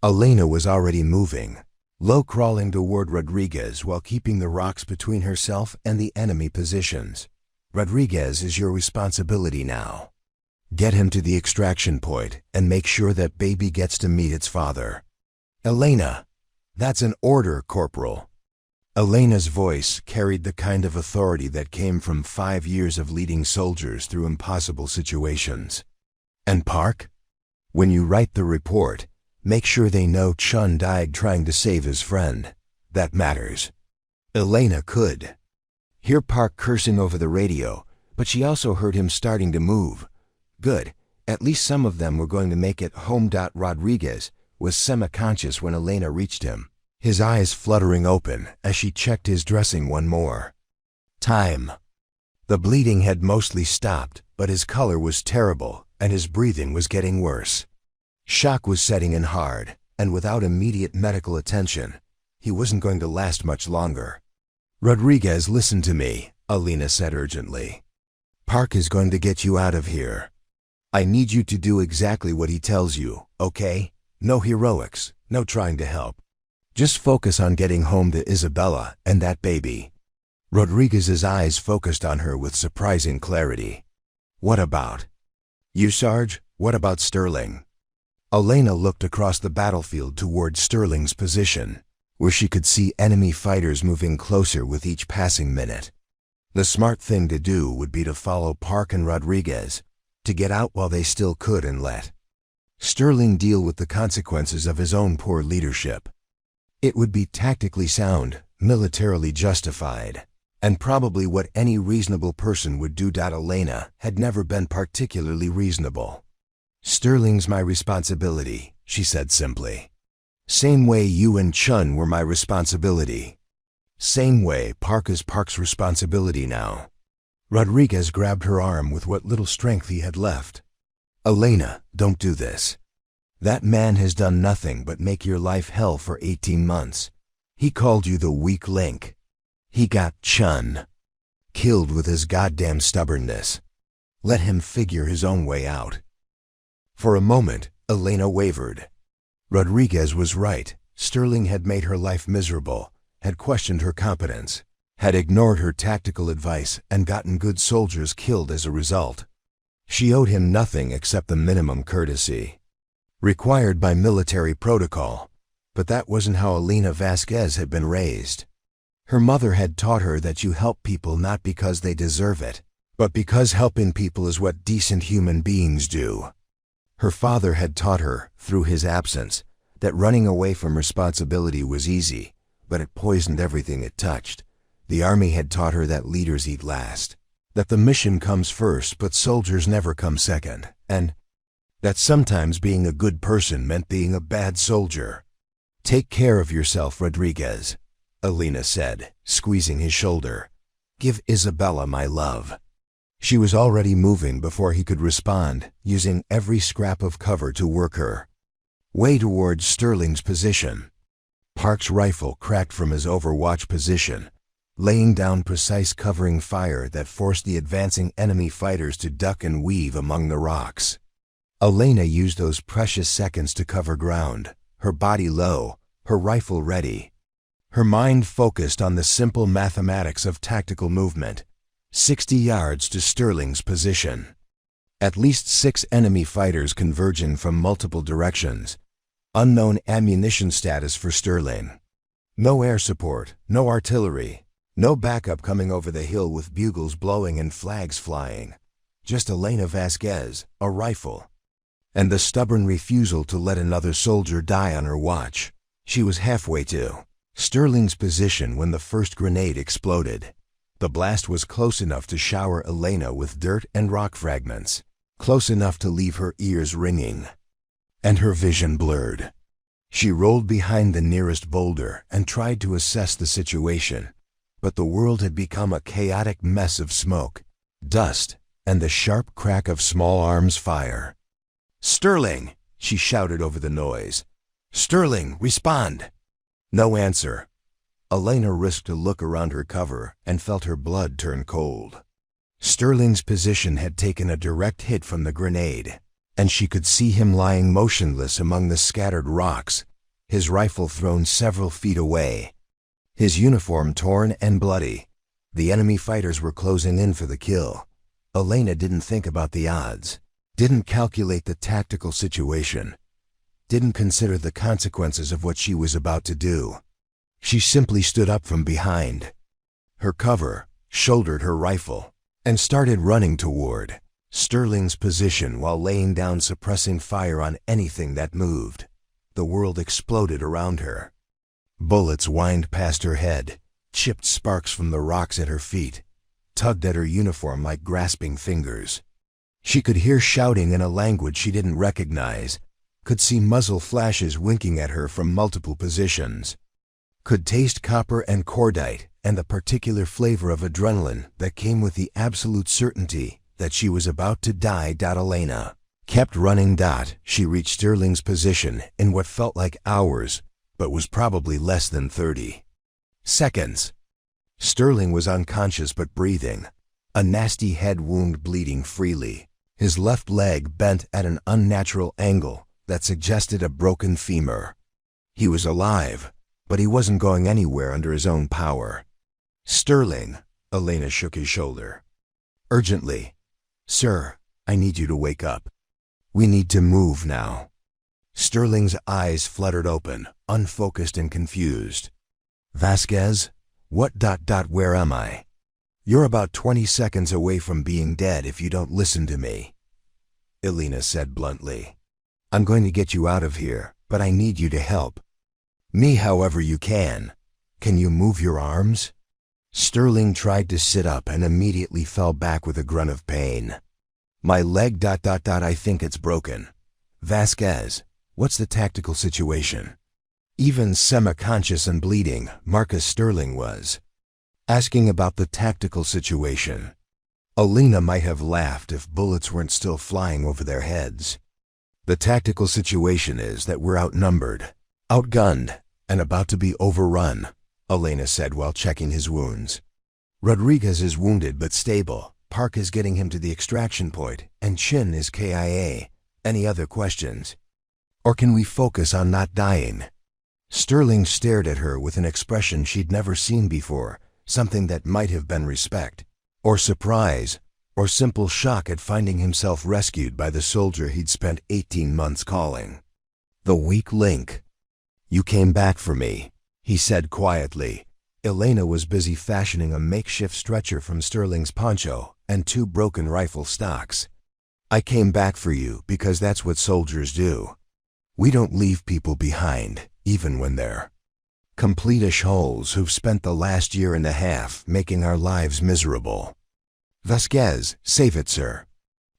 Elena was already moving, low crawling toward Rodriguez while keeping the rocks between herself and the enemy positions. Rodriguez is your responsibility now. Get him to the extraction point and make sure that baby gets to meet its father. Elena, that's an order, Corporal. Elena's voice carried the kind of authority that came from 5 years of leading soldiers through impossible situations. And Park? When you write the report, make sure they know Chun died trying to save his friend. That matters. Elena could hear Park cursing over the radio, but she also heard him starting to move. Good. At least some of them were going to make it home. Rodriguez was semi-conscious when Elena reached him, his eyes fluttering open as she checked his dressing one more time. The bleeding had mostly stopped, but his color was terrible and his breathing was getting worse. Shock was setting in hard, and without immediate medical attention, he wasn't going to last much longer. Rodriguez, listen to me, Elena said urgently. Park is going to get you out of here. I need you to do exactly what he tells you, okay? No heroics, no trying to help. Just focus on getting home to Isabella and that baby. Rodriguez's eyes focused on her with surprising clarity. What about you, Sarge? What about Sterling? Elena looked across the battlefield toward Sterling's position, where she could see enemy fighters moving closer with each passing minute. The smart thing to do would be to follow Park and Rodriguez, to get out while they still could and let Sterling deal with the consequences of his own poor leadership. It would be tactically sound, militarily justified, and probably what any reasonable person would do. Elena had never been particularly reasonable. Sterling's my responsibility, she said simply. Same way you and Chun were my responsibility. Same way Park is Park's responsibility now. Rodriguez grabbed her arm with what little strength he had left. Elena, don't do this. That man has done nothing but make your life hell for 18 months. He called you the weak link. He got Chun killed with his goddamn stubbornness. Let him figure his own way out. For a moment, Elena wavered. Rodriguez was right. Sterling had made her life miserable, had questioned her competence, had ignored her tactical advice and gotten good soldiers killed as a result. She owed him nothing except the minimum courtesy required by military protocol, but that wasn't how Elena Vasquez had been raised. Her mother had taught her that you help people not because they deserve it, but because helping people is what decent human beings do. Her father had taught her, through his absence, that running away from responsibility was easy, but it poisoned everything it touched. The army had taught her that leaders eat last, that the mission comes first but soldiers never come second, and that sometimes being a good person meant being a bad soldier. Take care of yourself, Rodriguez, Elena said, squeezing his shoulder. Give Isabella my love. She was already moving before he could respond, using every scrap of cover to work her way towards Sterling's position. Park's rifle cracked from his overwatch position, laying down precise covering fire that forced the advancing enemy fighters to duck and weave among the rocks. Elena used those precious seconds to cover ground, her body low, her rifle ready. Her mind focused on the simple mathematics of tactical movement. 60 yards to Sterling's position. At least 6 enemy fighters converging from multiple directions. Unknown ammunition status for Sterling. No air support, no artillery, no backup coming over the hill with bugles blowing and flags flying. Just Elena Vasquez, a rifle, and the stubborn refusal to let another soldier die on her watch. She was halfway to Sterling's position when the first grenade exploded. The blast was close enough to shower Elena with dirt and rock fragments, close enough to leave her ears ringing, and her vision blurred. She rolled behind the nearest boulder and tried to assess the situation, but the world had become a chaotic mess of smoke, dust, and the sharp crack of small arms fire. "Sterling!" she shouted over the noise. "Sterling, respond!" No answer. Elena risked a look around her cover and felt her blood turn cold. Sterling's position had taken a direct hit from the grenade, and she could see him lying motionless among the scattered rocks, his rifle thrown several feet away. His uniform torn and bloody. The enemy fighters were closing in for the kill. Elena didn't think about the odds, didn't calculate the tactical situation, didn't consider the consequences of what she was about to do. She simply stood up from behind her cover, shouldered her rifle, and started running toward Sterling's position while laying down suppressing fire on anything that moved. The world exploded around her. Bullets whined past her head, chipped sparks from the rocks at her feet, tugged at her uniform like grasping fingers. She could hear shouting in a language she didn't recognize, could see muzzle flashes winking at her from multiple positions, could taste copper and cordite and the particular flavor of adrenaline that came with the absolute certainty that she was about to die. Elena kept running. She reached Sterling's position in what felt like hours, but was probably less than 30 seconds. Sterling was unconscious but breathing, a nasty head wound bleeding freely, his left leg bent at an unnatural angle that suggested a broken femur. He was alive, but he wasn't going anywhere under his own power. "Sterling," Elena shook his shoulder. "Urgently. Sir, I need you to wake up. We need to move now." Sterling's eyes fluttered open, unfocused and confused. "Vasquez? What? Where am I? You're about 20 seconds away from being dead if you don't listen to me," Elena said bluntly. "I'm going to get you out of here, but I need you to help me however you can. Can you move your arms?" Sterling tried to sit up and immediately fell back with a grunt of pain. "My leg. I think it's broken. Vasquez, what's the tactical situation?" Even semi-conscious and bleeding, Marcus Sterling was asking about the tactical situation. Elena might have laughed if bullets weren't still flying over their heads. "The tactical situation is that we're outnumbered, outgunned, and about to be overrun," Elena said while checking his wounds. "Rodriguez is wounded but stable. Park is getting him to the extraction point, and Chin is KIA. Any other questions? Or can we focus on not dying?" Sterling stared at her with an expression she'd never seen before, something that might have been respect, or surprise, or simple shock at finding himself rescued by the soldier he'd spent 18 months calling the weak link. "You came back for me," he said quietly. Elena was busy fashioning a makeshift stretcher from Sterling's poncho and 2 broken rifle stocks. "I came back for you because that's what soldiers do. We don't leave people behind, even when they're complete holes who've spent the last year and a half making our lives miserable." "Vasquez, save it, sir."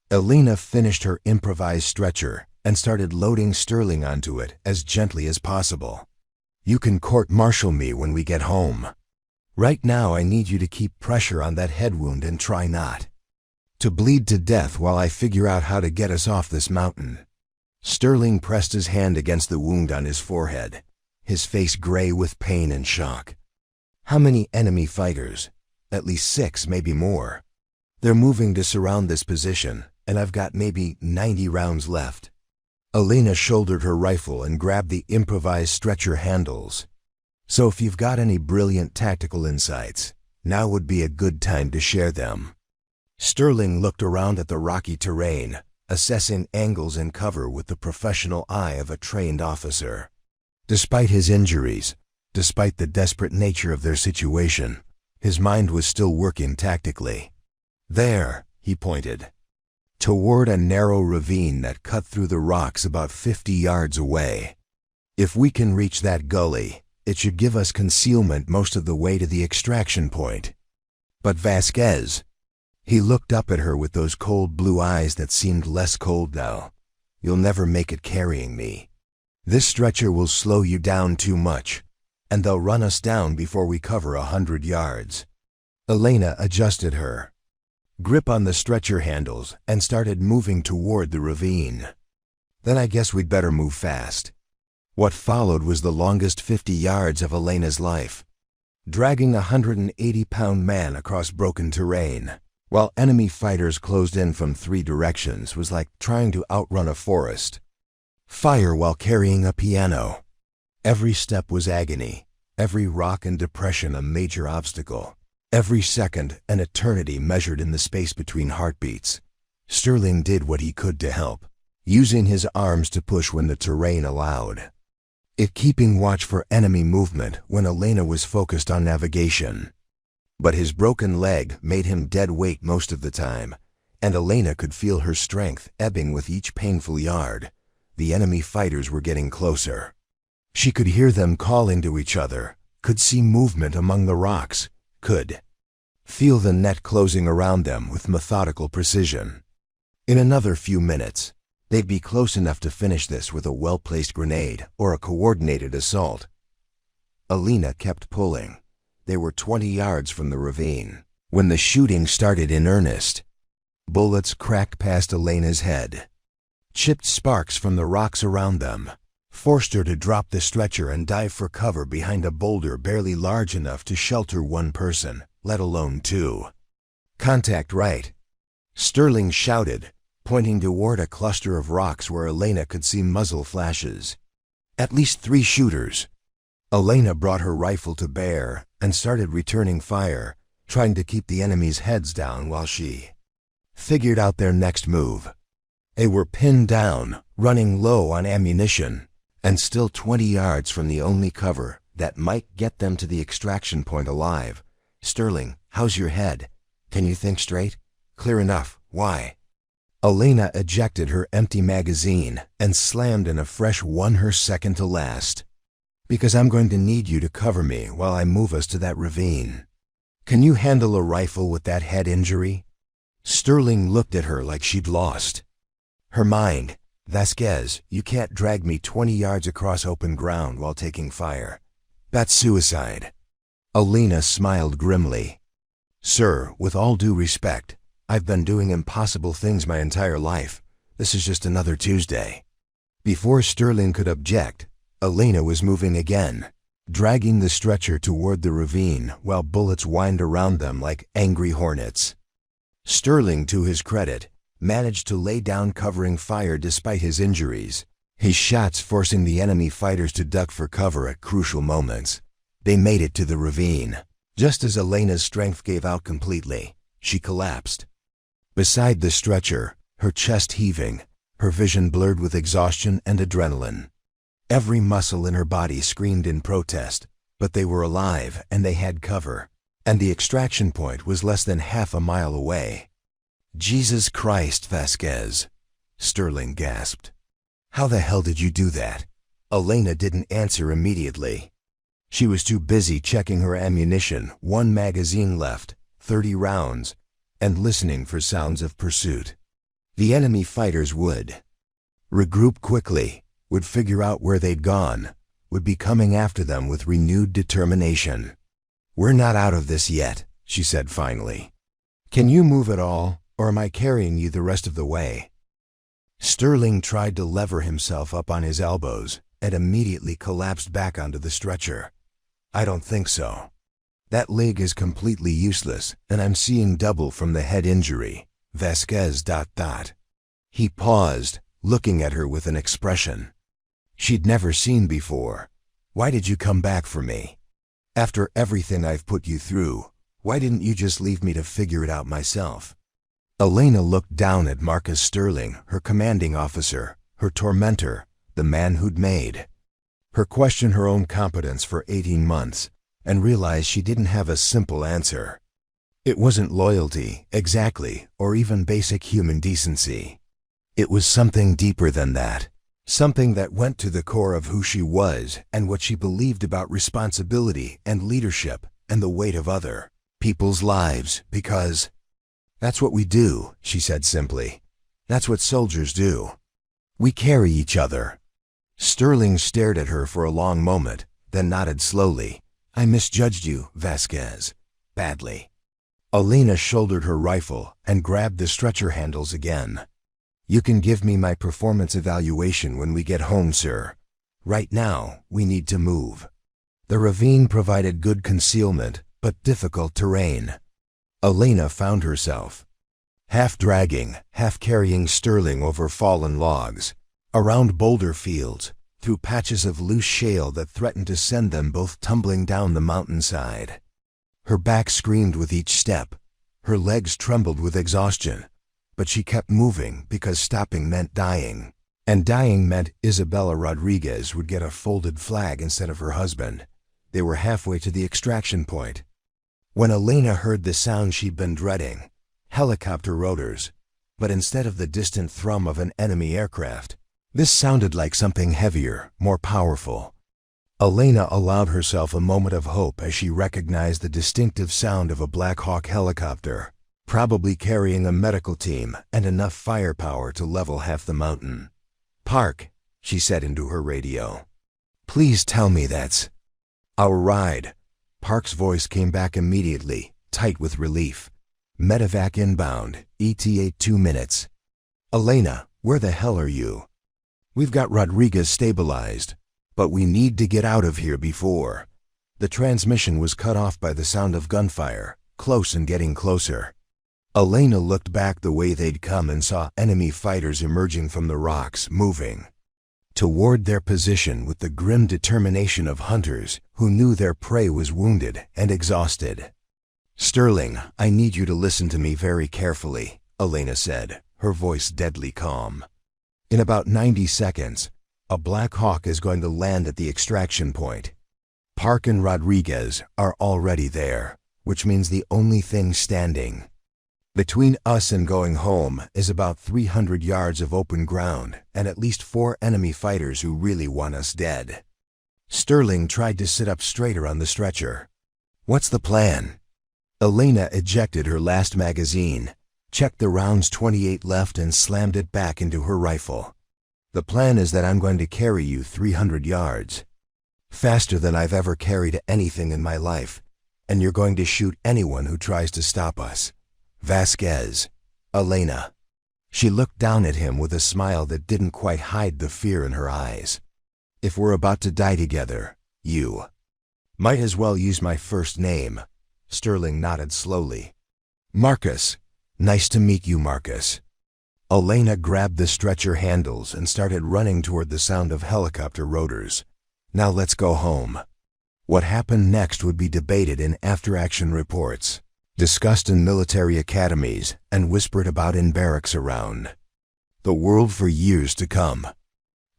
Elena finished her improvised stretcher and started loading Sterling onto it as gently as possible. "You can court-martial me when we get home. Right now I need you to keep pressure on that head wound and try not to bleed to death while I figure out how to get us off this mountain." Sterling pressed his hand against the wound on his forehead, his face gray with pain and shock. "How many enemy fighters?" "At least 6, maybe more. They're moving to surround this position, and I've got maybe 90 rounds left." Elena shouldered her rifle and grabbed the improvised stretcher handles. "So if you've got any brilliant tactical insights, now would be a good time to share them." Sterling looked around at the rocky terrain, assessing angles and cover with the professional eye of a trained officer. Despite his injuries, despite the desperate nature of their situation, his mind was still working tactically. "There," he pointed, toward a narrow ravine that cut through the rocks about 50 yards away. "If we can reach that gully, it should give us concealment most of the way to the extraction point." "But Vasquez," he looked up at her with those cold blue eyes that seemed less cold now, "you'll never make it carrying me. This stretcher will slow you down too much, and they'll run us down before we cover 100 yards. Elena adjusted her grip on the stretcher handles and started moving toward the ravine. "Then I guess we'd better move fast." What followed was the longest 50 yards of Elena's life, dragging a 180-pound man across broken terrain, while enemy fighters closed in from 3 directions, was like trying to outrun a forest. Fire while carrying a piano. Every step was agony, every rock and depression a major obstacle, every second an eternity measured in the space between heartbeats. Sterling did what he could to help, using his arms to push when the terrain allowed, keeping watch for enemy movement when Elena was focused on navigation. But his broken leg made him dead weight most of the time, and Elena could feel her strength ebbing with each painful yard. The enemy fighters were getting closer. She could hear them calling to each other, could see movement among the rocks, could feel the net closing around them with methodical precision. In another few minutes, they'd be close enough to finish this with a well-placed grenade or a coordinated assault. Elena kept pulling. They were 20 yards from the ravine when the shooting started in earnest. Bullets cracked past Elena's head. Chipped sparks from the rocks around them forced her to drop the stretcher and dive for cover behind a boulder barely large enough to shelter one person, let alone two. "Contact right," Sterling shouted, pointing toward a cluster of rocks where Elena could see muzzle flashes. "At least 3 shooters." Elena brought her rifle to bear and started returning fire, trying to keep the enemy's heads down while she figured out their next move. They were pinned down, running low on ammunition, and still 20 yards from the only cover that might get them to the extraction point alive. "Sterling, how's your head? Can you think straight?" "Clear enough. Why?" Elena ejected her empty magazine and slammed in a fresh one, her second to last. "Because I'm going to need you to cover me while I move us to that ravine. Can you handle a rifle with that head injury?" Sterling looked at her like she'd lost her mind. "Vasquez, you can't drag me 20 yards across open ground while taking fire. That's suicide." Elena smiled grimly. "Sir, with all due respect, I've been doing impossible things my entire life. This is just another Tuesday." Before Sterling could object, Elena was moving again, dragging the stretcher toward the ravine while bullets whined around them like angry hornets. Sterling, to his credit, managed to lay down covering fire despite his injuries, his shots forcing the enemy fighters to duck for cover at crucial moments. They made it to the ravine. Just as Elena's strength gave out completely, she collapsed. Beside the stretcher, her chest heaving, her vision blurred with exhaustion and adrenaline. Every muscle in her body screamed in protest, but they were alive and they had cover, and the extraction point was less than half a mile away. "Jesus Christ, Vasquez," Sterling gasped. "How the hell did you do that?" Elena didn't answer immediately. She was too busy checking her ammunition, 1 magazine left, 30 rounds, and listening for sounds of pursuit. The enemy fighters would regroup quickly, would figure out where they'd gone, would be coming after them with renewed determination. "We're not out of this yet," she said finally. "Can you move at all, or am I carrying you the rest of the way?" Sterling tried to lever himself up on his elbows and immediately collapsed back onto the stretcher. "I don't think so. That leg is completely useless, and I'm seeing double from the head injury. Vasquez ... He paused, looking at her with an expression she'd never seen before. "Why did you come back for me? After everything I've put you through, why didn't you just leave me to figure it out myself?" Elena looked down at Marcus Sterling, her commanding officer, her tormentor, the man who'd made her question her own competence for 18 months, and realized she didn't have a simple answer. It wasn't loyalty, exactly, or even basic human decency. It was something deeper than that. Something that went to the core of who she was and what she believed about responsibility and leadership and the weight of other people's lives, because "That's what we do," she said simply. "That's what soldiers do. We carry each other." Sterling stared at her for a long moment, then nodded slowly. "I misjudged you, Vasquez. Badly." Elena shouldered her rifle and grabbed the stretcher handles again. "You can give me my performance evaluation when we get home, sir. Right now, we need to move." The ravine provided good concealment, but difficult terrain. Elena found herself half dragging, half carrying Sterling over fallen logs, around boulder fields, through patches of loose shale that threatened to send them both tumbling down the mountainside. Her back screamed with each step, her legs trembled with exhaustion, but she kept moving because stopping meant dying. And dying meant Isabella Rodriguez would get a folded flag instead of her husband. They were halfway to the extraction point when Elena heard the sound she'd been dreading, helicopter rotors, but instead of the distant thrum of an enemy aircraft, this sounded like something heavier, more powerful. Elena allowed herself a moment of hope as she recognized the distinctive sound of a Black Hawk helicopter, probably carrying a medical team and enough firepower to level half the mountain. "Park," she said into her radio. "Please tell me that's our ride." Park's voice came back immediately, tight with relief. "Medevac inbound, ETA 2 minutes. Elena, where the hell are you? We've got Rodriguez stabilized, but we need to get out of here before." The transmission was cut off by the sound of gunfire, close and getting closer. Elena looked back the way they'd come and saw enemy fighters emerging from the rocks, moving toward their position with the grim determination of hunters who knew their prey was wounded and exhausted. "Sterling, I need you to listen to me very carefully," Elena said, her voice deadly calm. "In about 90 seconds, a Black Hawk is going to land at the extraction point. Park and Rodriguez are already there, which means the only thing standing between us and going home is about 300 yards of open ground and at least 4 enemy fighters who really want us dead." Sterling tried to sit up straighter on the stretcher. "What's the plan?" Elena ejected her last magazine, checked the rounds 28 left and slammed it back into her rifle. "The plan is that I'm going to carry you 300 yards. Faster than I've ever carried anything in my life, and you're going to shoot anyone who tries to stop us. Vasquez. Elena." She looked down at him with a smile that didn't quite hide the fear in her eyes. "If we're about to die together, you might as well use my first name." Sterling nodded slowly. "Marcus. Nice to meet you, Marcus." Elena grabbed the stretcher handles and started running toward the sound of helicopter rotors. "Now let's go home." What happened next would be debated in after-action reports, discussed in military academies, and whispered about in barracks around the world for years to come.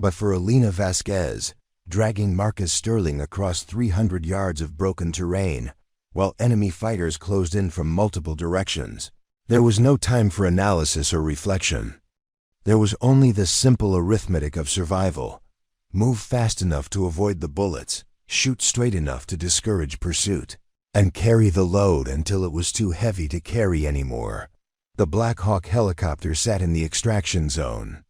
But for Elena Vasquez, dragging Marcus Sterling across 300 yards of broken terrain, while enemy fighters closed in from multiple directions, there was no time for analysis or reflection. There was only the simple arithmetic of survival. Move fast enough to avoid the bullets, shoot straight enough to discourage pursuit, and carry the load until it was too heavy to carry anymore. The Black Hawk helicopter sat in the extraction zone,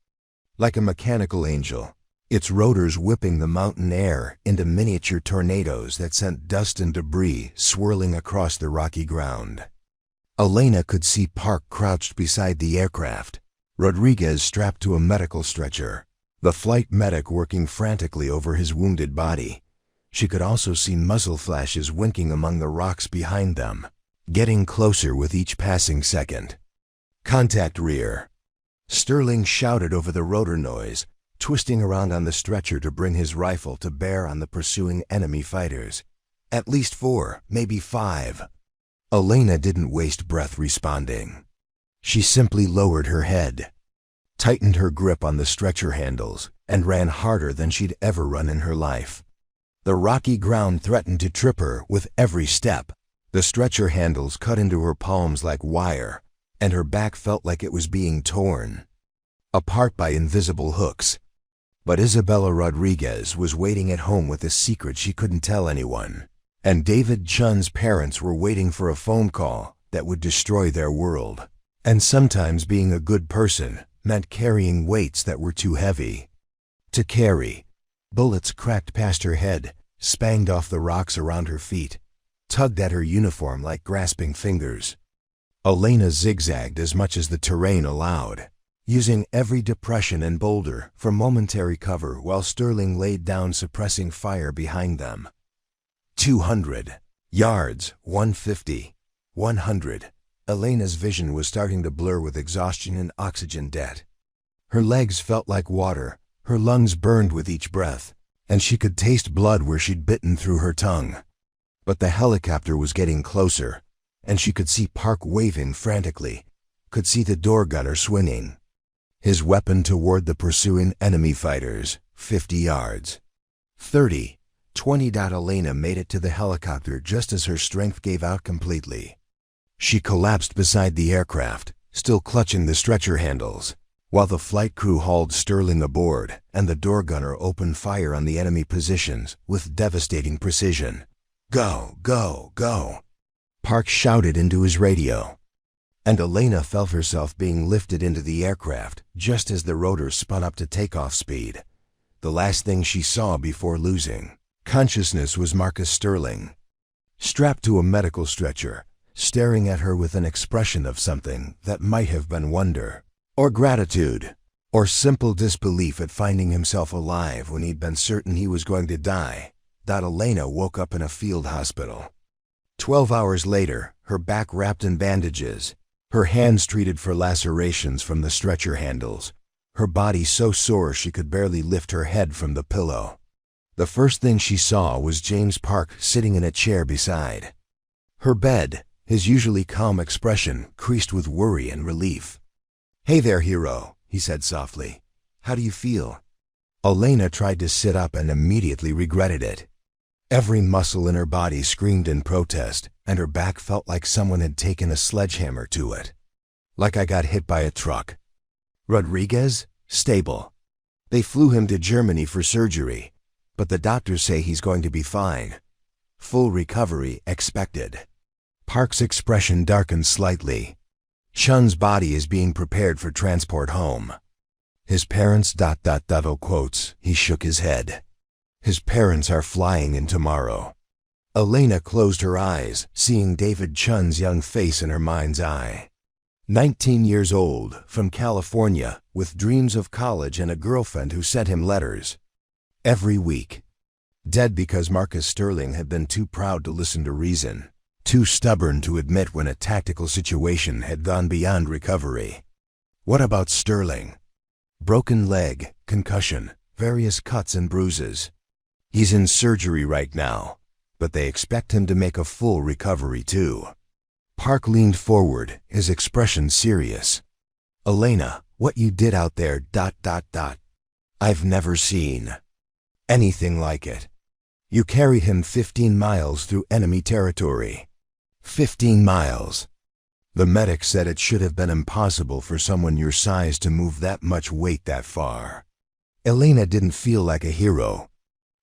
like a mechanical angel, its rotors whipping the mountain air into miniature tornadoes that sent dust and debris swirling across the rocky ground. Elena could see Park crouched beside the aircraft, Rodriguez strapped to a medical stretcher, the flight medic working frantically over his wounded body. She could also see muzzle flashes winking among the rocks behind them, getting closer with each passing second. "Contact rear." Sterling shouted over the rotor noise, twisting around on the stretcher to bring his rifle to bear on the pursuing enemy fighters. "At least 4, maybe 5. Elena didn't waste breath responding. She simply lowered her head, tightened her grip on the stretcher handles, and ran harder than she'd ever run in her life. The rocky ground threatened to trip her with every step. The stretcher handles cut into her palms like wire, and her back felt like it was being torn apart by invisible hooks. But Isabella Rodriguez was waiting at home with a secret she couldn't tell anyone, and David Chun's parents were waiting for a phone call that would destroy their world. And sometimes being a good person meant carrying weights that were too heavy to carry. Bullets cracked past her head, spanged off the rocks around her feet, tugged at her uniform like grasping fingers. Elena zigzagged as much as the terrain allowed, using every depression and boulder for momentary cover while Sterling laid down suppressing fire behind them. 200 yards, 150, 100. Elena's vision was starting to blur with exhaustion and oxygen debt. Her legs felt like water, Her lungs burned with each breath, and she could taste blood where she'd bitten through her tongue. But the helicopter was getting closer, and she could see Park waving frantically, could see the door gunner swinging his weapon toward the pursuing enemy fighters, 50 yards. 30, 20. Elena made it to the helicopter just as her strength gave out completely. She collapsed beside the aircraft, still clutching the stretcher handles, while the flight crew hauled Sterling aboard and the door gunner opened fire on the enemy positions with devastating precision. "Go, go, go!" Park shouted into his radio. And Elena felt herself being lifted into the aircraft just as the rotor spun up to takeoff speed. The last thing she saw before losing consciousness was Marcus Sterling, strapped to a medical stretcher, staring at her with an expression of something that might have been wonder, or gratitude, or simple disbelief at finding himself alive when he'd been certain he was going to die. Elena woke up in a field hospital. 12 hours later, her back wrapped in bandages, her hands treated for lacerations from the stretcher handles, her body so sore she could barely lift her head from the pillow. The first thing she saw was James Park sitting in a chair beside her bed, his usually calm expression creased with worry and relief. "Hey there, hero," he said softly. "How do you feel?" Elena tried to sit up and immediately regretted it. Every muscle in her body screamed in protest, and her back felt like someone had taken a sledgehammer to it. "Like I got hit by a truck." "Rodriguez? Stable. They flew him to Germany for surgery, but the doctors say he's going to be fine. Full recovery expected." Park's expression darkened slightly. "Chun's body is being prepared for transport home. His parents... quotes. He shook his head. "His parents are flying in tomorrow." Elena closed her eyes, seeing David Chun's young face in her mind's eye. 19 years old, from California, with dreams of college and a girlfriend who sent him letters every week. Dead because Marcus Sterling had been too proud to listen to reason, too stubborn to admit when a tactical situation had gone beyond recovery. What about Sterling? Broken leg, concussion, various cuts and bruises. He's in surgery right now, but they expect him to make a full recovery too. Park leaned forward, his expression serious. "Elena, what you did out there... I've never seen anything like it. You carried him 15 miles through enemy territory. 15 miles. The medic said it should have been impossible for someone your size to move that much weight that far." Elena didn't feel like a hero.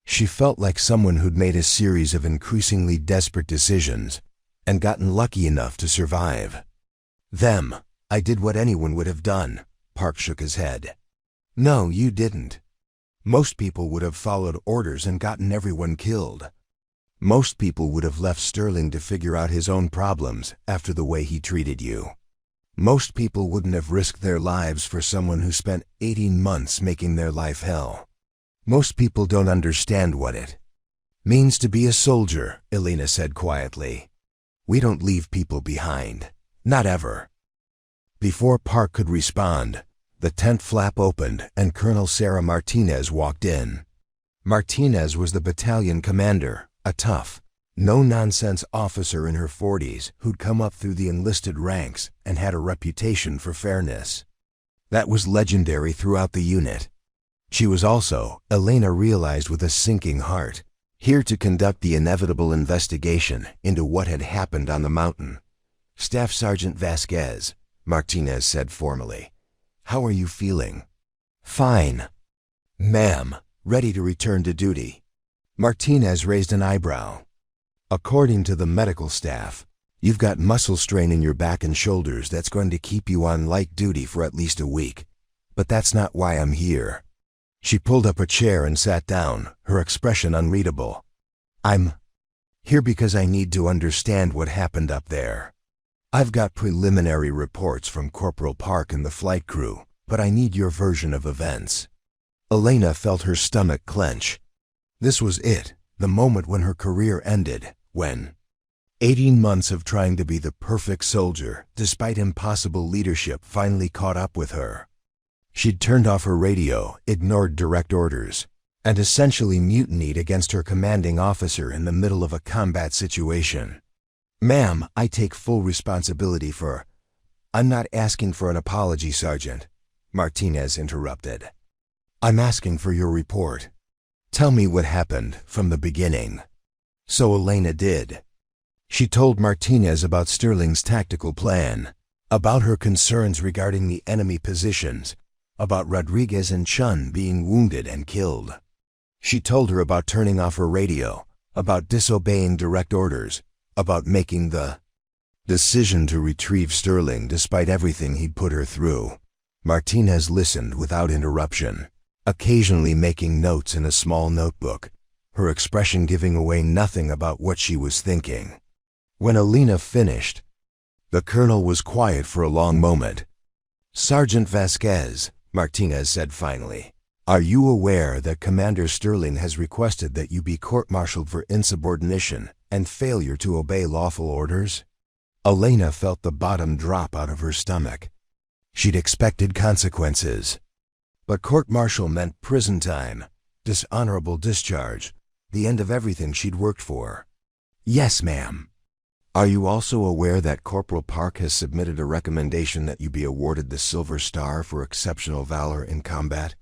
She felt like someone who'd made a series of increasingly desperate decisions and gotten lucky enough to survive. I did what anyone would have done." Park shook his head. "No, you didn't. Most people would have followed orders and gotten everyone killed. Most people would have left Sterling to figure out his own problems after the way he treated you. Most people wouldn't have risked their lives for someone who spent 18 months making their life hell. Most people don't understand what it means to be a soldier," Elena said quietly. "We don't leave people behind. Not ever." Before Park could respond, the tent flap opened and Colonel Sarah Martinez walked in. Martinez was the battalion commander, a tough, no-nonsense officer in her 40s who'd come up through the enlisted ranks and had a reputation for fairness that was legendary throughout the unit. She was also, Elena realized with a sinking heart, here to conduct the inevitable investigation into what had happened on the mountain. "Staff Sergeant Vasquez," Martinez said formally. "How are you feeling?" "Fine, ma'am. Ready to return to duty." Martinez raised an eyebrow. "According to the medical staff, you've got muscle strain in your back and shoulders that's going to keep you on light duty for at least a week. But that's not why I'm here." She pulled up a chair and sat down, her expression unreadable. "I'm here because I need to understand what happened up there. I've got preliminary reports from Corporal Park and the flight crew, but I need your version of events." Elena felt her stomach clench. This was it, the moment when her career ended, when 18 months of trying to be the perfect soldier, despite impossible leadership, finally caught up with her. She'd turned off her radio, ignored direct orders, and essentially mutinied against her commanding officer in the middle of a combat situation. "Ma'am, I take full responsibility for—" "I'm not asking for an apology, Sergeant," Martinez interrupted. "I'm asking for your report. Tell me what happened from the beginning." So Elena did. She told Martinez about Sterling's tactical plan, about her concerns regarding the enemy positions, about Rodriguez and Chun being wounded and killed. She told her about turning off her radio, about disobeying direct orders, about making the decision to retrieve Sterling despite everything he'd put her through. Martinez listened without interruption, occasionally making notes in a small notebook, her expression giving away nothing about what she was thinking. When Elena finished, the colonel was quiet for a long moment. "Sergeant Vasquez," Martinez said finally, "are you aware that Commander Sterling has requested that you be court-martialed for insubordination and failure to obey lawful orders?" Elena felt the bottom drop out of her stomach. She'd expected consequences. But court-martial meant prison time, dishonorable discharge, the end of everything she'd worked for. "Yes, ma'am." "Are you also aware that Corporal Park has submitted a recommendation that you be awarded the Silver Star for exceptional valor in combat?"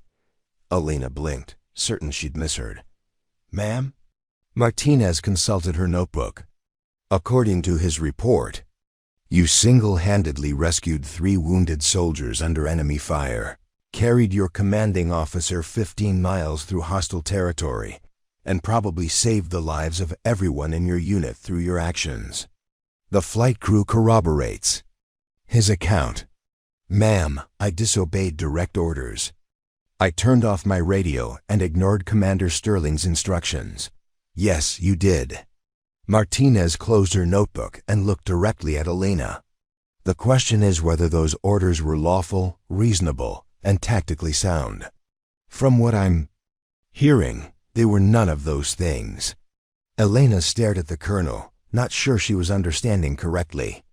Elena blinked, certain she'd misheard. "Ma'am?" Martinez consulted her notebook. "According to his report, you single-handedly rescued 3 wounded soldiers under enemy fire, carried your commanding officer 15 miles through hostile territory, and probably saved the lives of everyone in your unit through your actions. The flight crew corroborates his account." "Ma'am, I disobeyed direct orders. I turned off my radio and ignored Commander Sterling's instructions." "Yes, you did." Martinez closed her notebook and looked directly at Elena. "The question is whether those orders were lawful, reasonable, and tactically sound. From what I'm hearing, they were none of those things." Elena stared at the colonel, not sure she was understanding correctly.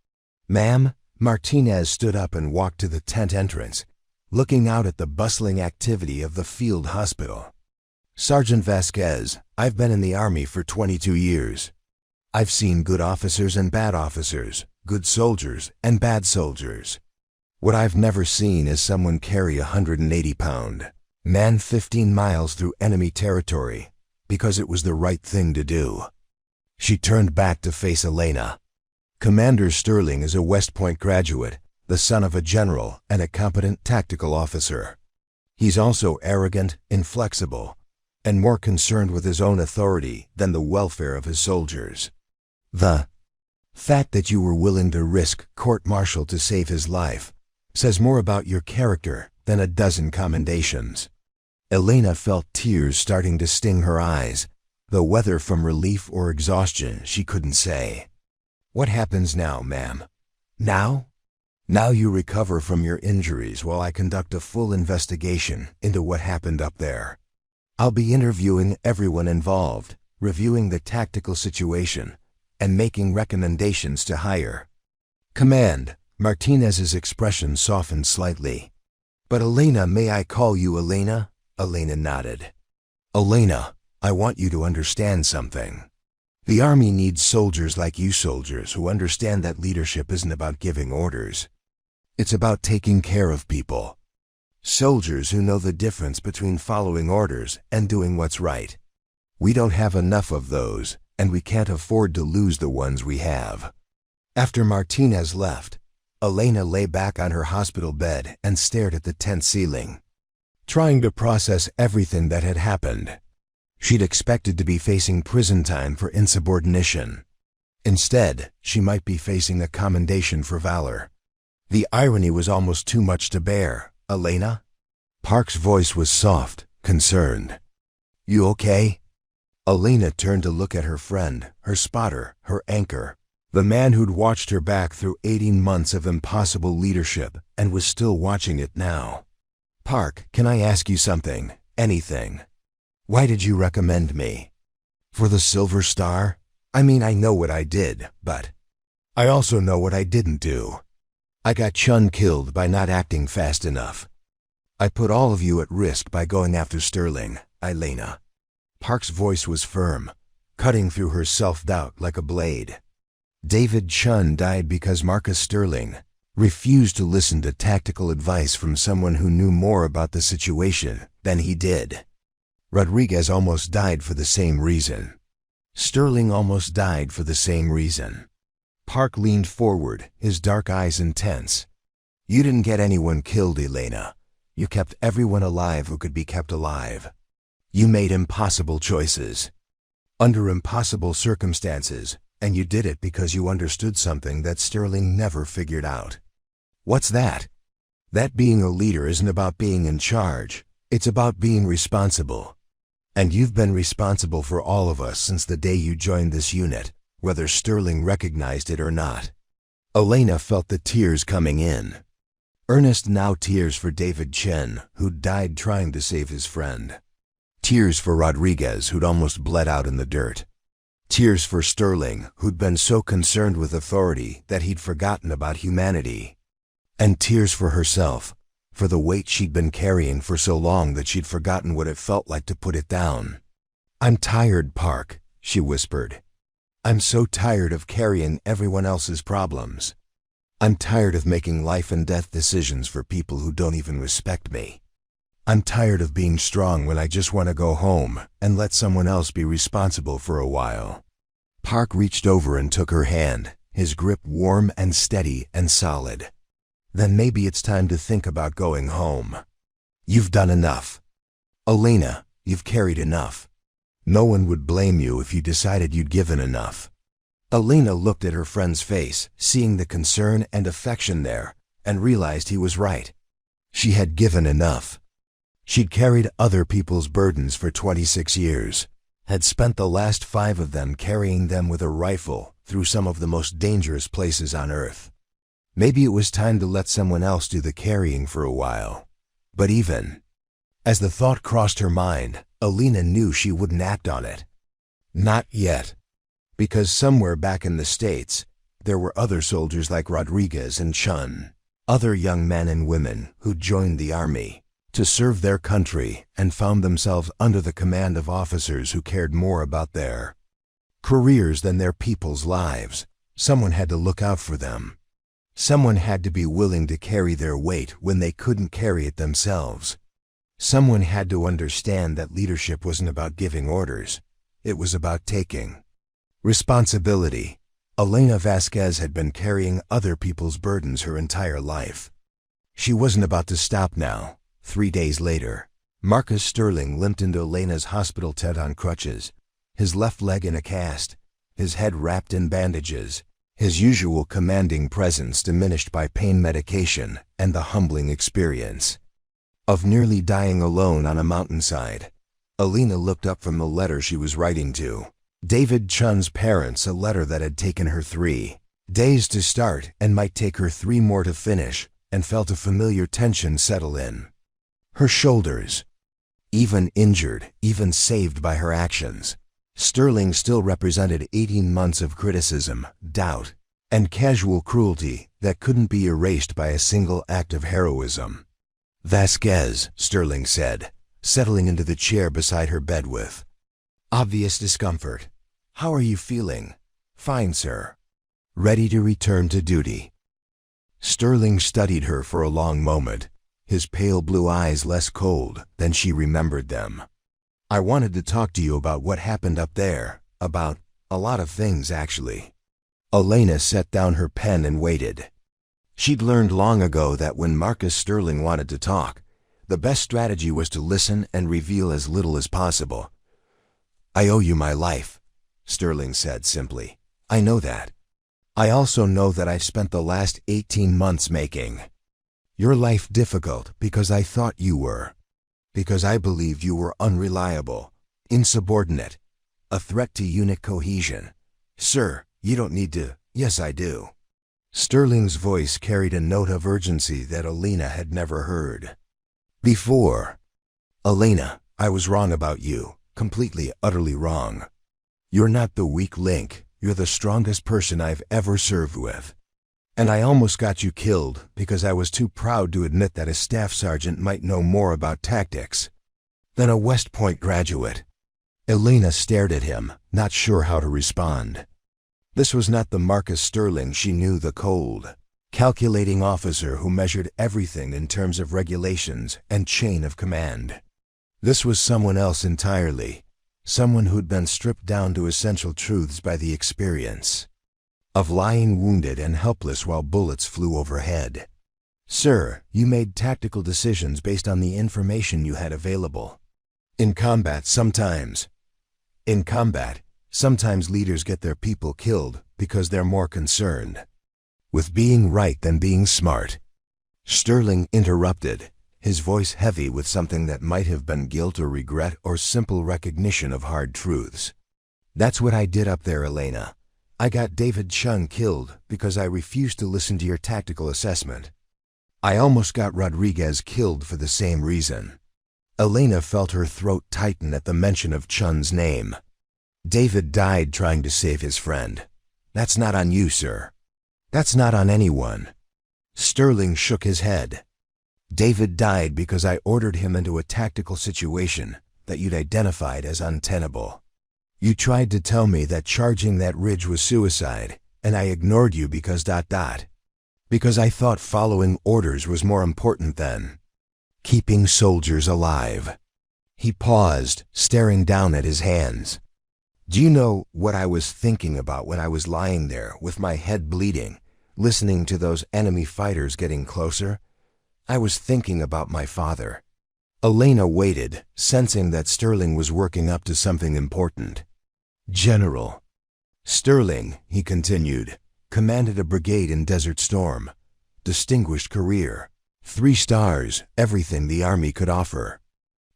"Ma'am," Martinez stood up and walked to the tent entrance, looking out at the bustling activity of the field hospital. "Sergeant Vasquez, I've been in the Army for 22 years. I've seen good officers and bad officers, good soldiers and bad soldiers. What I've never seen is someone carry a 180-pound man 15 miles through enemy territory because it was the right thing to do." She turned back to face Elena. "Commander Sterling is a West Point graduate, the son of a general and a competent tactical officer. He's also arrogant, inflexible, and more concerned with his own authority than the welfare of his soldiers. The fact that you were willing to risk court-martial to save his life says more about your character than a dozen commendations." Elena felt tears starting to sting her eyes, though whether from relief or exhaustion she couldn't say. "What happens now, ma'am?" "Now?" "Now you recover from your injuries while I conduct a full investigation into what happened up there. I'll be interviewing everyone involved, reviewing the tactical situation, and making recommendations to higher command." Martinez's expression softened slightly. "But Elena, may I call you Elena?" Elena nodded. "Elena, I want you to understand something. The Army needs soldiers like you soldiers who understand that leadership isn't about giving orders. It's about taking care of people. Soldiers who know the difference between following orders and doing what's right. We don't have enough of those, and we can't afford to lose the ones we have." After Martinez left, Elena lay back on her hospital bed and stared at the tent ceiling, trying to process everything that had happened. She'd expected to be facing prison time for insubordination. Instead, she might be facing a commendation for valor. The irony was almost too much to bear. "Elena?" Park's voice was soft, concerned. "You okay?" Elena turned to look at her friend, her spotter, her anchor, the man who'd watched her back through 18 months of impossible leadership and was still watching it now. "Park, can I ask you something? Anything? Why did you recommend me? For the Silver Star? I mean, I know what I did, but I also know what I didn't do. I got Chun killed by not acting fast enough. I put all of you at risk by going after Sterling, Elena. Park's voice was firm, cutting through her self-doubt like a blade. David Chun died because Marcus Sterling refused to listen to tactical advice from someone who knew more about the situation than he did. Rodriguez almost died for the same reason. Sterling almost died for the same reason. Park leaned forward, his dark eyes intense. You didn't get anyone killed, Elena. You kept everyone alive who could be kept alive. You made impossible choices. Under impossible circumstances, and you did it because you understood something that Sterling never figured out. What's that? That being a leader isn't about being in charge. It's about being responsible. And you've been responsible for all of us since the day you joined this unit, whether Sterling recognized it or not. Elena felt the tears coming in. Earnest now tears for David Chen, who'd died trying to save his friend. Tears for Rodriguez, who'd almost bled out in the dirt. Tears for Sterling, who'd been so concerned with authority that he'd forgotten about humanity. And tears for herself, for the weight she'd been carrying for so long that she'd forgotten what it felt like to put it down. I'm tired, Park, she whispered. I'm so tired of carrying everyone else's problems. I'm tired of making life and death decisions for people who don't even respect me. I'm tired of being strong when I just want to go home and let someone else be responsible for a while. Park reached over and took her hand, his grip warm and steady and solid. Then maybe it's time to think about going home. You've done enough. Elena, you've carried enough. No one would blame you if you decided you'd given enough. Elena looked at her friend's face, seeing the concern and affection there, and realized he was right. She had given enough. She'd carried other people's burdens for 26 years, had spent the last 5 of them carrying them with a rifle through some of the most dangerous places on Earth. Maybe it was time to let someone else do the carrying for a while. But even as the thought crossed her mind, Elena knew she wouldn't act on it. Not yet. Because somewhere back in the States, there were other soldiers like Rodriguez and Chun, other young men and women who'd joined the army to serve their country and found themselves under the command of officers who cared more about their careers than their people's lives. Someone had to look out for them. Someone had to be willing to carry their weight when they couldn't carry it themselves. Someone had to understand that leadership wasn't about giving orders. It was about taking responsibility. Elena Vasquez had been carrying other people's burdens her entire life. She wasn't about to stop now. 3 days later, Marcus Sterling limped into Elena's hospital tent on crutches, his left leg in a cast, his head wrapped in bandages, his usual commanding presence diminished by pain medication and the humbling experience of nearly dying alone on a mountainside. Elena looked up from the letter she was writing to David Chun's parents, a letter that had taken her 3 days to start and might take her 3 more to finish, and felt a familiar tension settle in her shoulders. Even injured, even saved by her actions, Sterling still represented 18 months of criticism, doubt, and casual cruelty that couldn't be erased by a single act of heroism. Vasquez, Sterling said, settling into the chair beside her bed with obvious discomfort. How are you feeling? Fine, sir. Ready to return to duty. Sterling studied her for a long moment, his pale blue eyes less cold than she remembered them. I wanted to talk to you about what happened up there, about a lot of things, actually. Elena set down her pen and waited. She'd learned long ago that when Marcus Sterling wanted to talk, the best strategy was to listen and reveal as little as possible. I owe you my life, Sterling said simply. I know that. I also know that I've spent the last 18 months making your life difficult because I thought you were. Because I believed you were unreliable, insubordinate, a threat to unit cohesion. Sir, you don't need to. Yes, I do. Sterling's voice carried a note of urgency that Elena had never heard before. Elena, I was wrong about you. Completely, utterly wrong. You're not the weak link. You're the strongest person I've ever served with. And I almost got you killed because I was too proud to admit that a staff sergeant might know more about tactics than a West Point graduate. Elena stared at him, not sure how to respond. This was not the Marcus Sterling she knew, the cold, calculating officer who measured everything in terms of regulations and chain of command. This was someone else entirely, someone who'd been stripped down to essential truths by the experience of lying wounded and helpless while bullets flew overhead. Sir, you made tactical decisions based on the information you had available. In combat, sometimes leaders get their people killed because they're more concerned with being right than being smart. Sterling interrupted, his voice heavy with something that might have been guilt or regret or simple recognition of hard truths. That's what I did up there, Elena. I got David Chung killed because I refused to listen to your tactical assessment. I almost got Rodriguez killed for the same reason. Elena felt her throat tighten at the mention of Chun's name. David died trying to save his friend. That's not on you, sir. That's not on anyone. Sterling shook his head. David died because I ordered him into a tactical situation that you'd identified as untenable. You tried to tell me that charging that ridge was suicide, and I ignored you because ... because I thought following orders was more important than keeping soldiers alive. He paused, staring down at his hands. Do you know what I was thinking about when I was lying there with my head bleeding, listening to those enemy fighters getting closer? I was thinking about my father. Elena waited, sensing that Sterling was working up to something important. General Sterling, he continued, commanded a brigade in Desert Storm. Distinguished career. 3 stars, everything the Army could offer.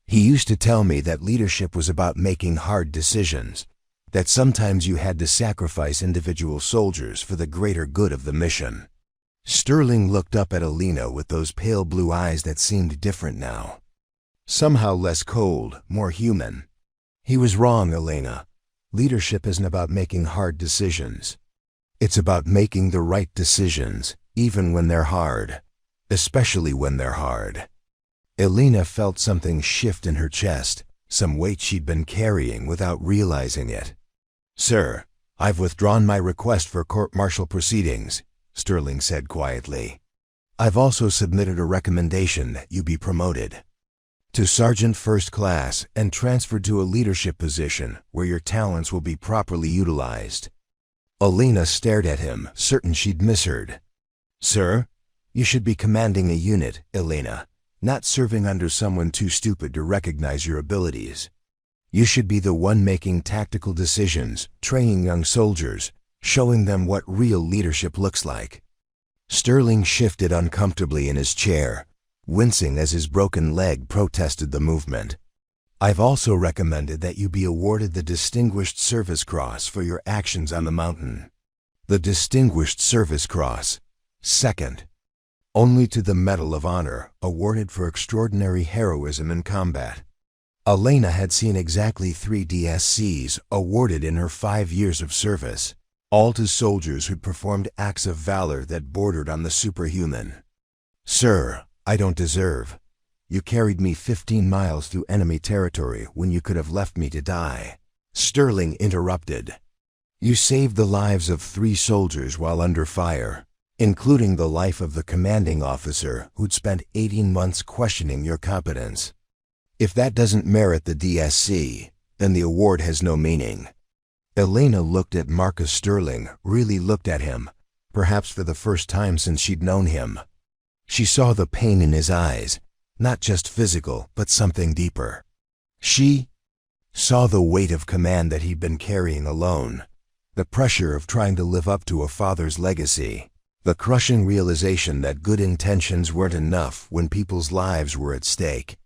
He used to tell me that leadership was about making hard decisions, that sometimes you had to sacrifice individual soldiers for the greater good of the mission. Sterling looked up at Elena with those pale blue eyes that seemed different now. Somehow less cold, more human. He was wrong, Elena. Leadership isn't about making hard decisions. It's about making the right decisions, even when they're hard. Especially when they're hard. Elena felt something shift in her chest, some weight she'd been carrying without realizing it. Sir, I've withdrawn my request for court-martial proceedings, Sterling said quietly. I've also submitted a recommendation that you be promoted to Sergeant First Class and transferred to a leadership position where your talents will be properly utilized. Elena stared at him, certain she'd misheard. Sir, you should be commanding a unit, Elena, not serving under someone too stupid to recognize your abilities. You should be the one making tactical decisions, training young soldiers, showing them what real leadership looks like. Sterling shifted uncomfortably in his chair, wincing as his broken leg protested the movement. I've also recommended that you be awarded the Distinguished Service Cross for your actions on the mountain. The Distinguished Service Cross, second only to the Medal of Honor, awarded for extraordinary heroism in combat. Elena had seen exactly 3 DSCs awarded in her 5 years of service, all to soldiers who'd performed acts of valor that bordered on the superhuman. Sir, I don't deserve. You carried me 15 miles through enemy territory when you could have left me to die. Sterling interrupted. You saved the lives of 3 soldiers while under fire, including the life of the commanding officer who'd spent 18 months questioning your competence. If that doesn't merit the DSC, then the award has no meaning. Elena looked at Marcus Sterling, really looked at him, perhaps for the first time since she'd known him. She saw the pain in his eyes, not just physical, but something deeper. She saw the weight of command that he'd been carrying alone, the pressure of trying to live up to a father's legacy, the crushing realization that good intentions weren't enough when people's lives were at stake.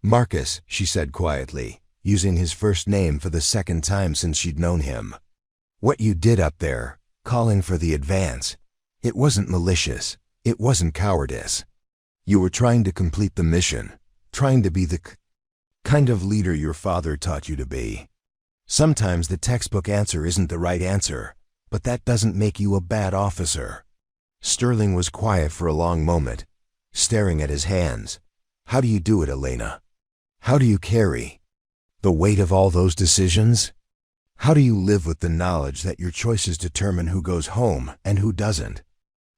Marcus, she said quietly, using his first name for the second time since she'd known him. What you did up there, calling for the advance, it wasn't malicious, it wasn't cowardice. You were trying to complete the mission, trying to be the kind of leader your father taught you to be. Sometimes the textbook answer isn't the right answer, but that doesn't make you a bad officer. Sterling was quiet for a long moment, staring at his hands. How do you do it, Elena? How do you carry the weight of all those decisions? How do you live with the knowledge that your choices determine who goes home and who doesn't?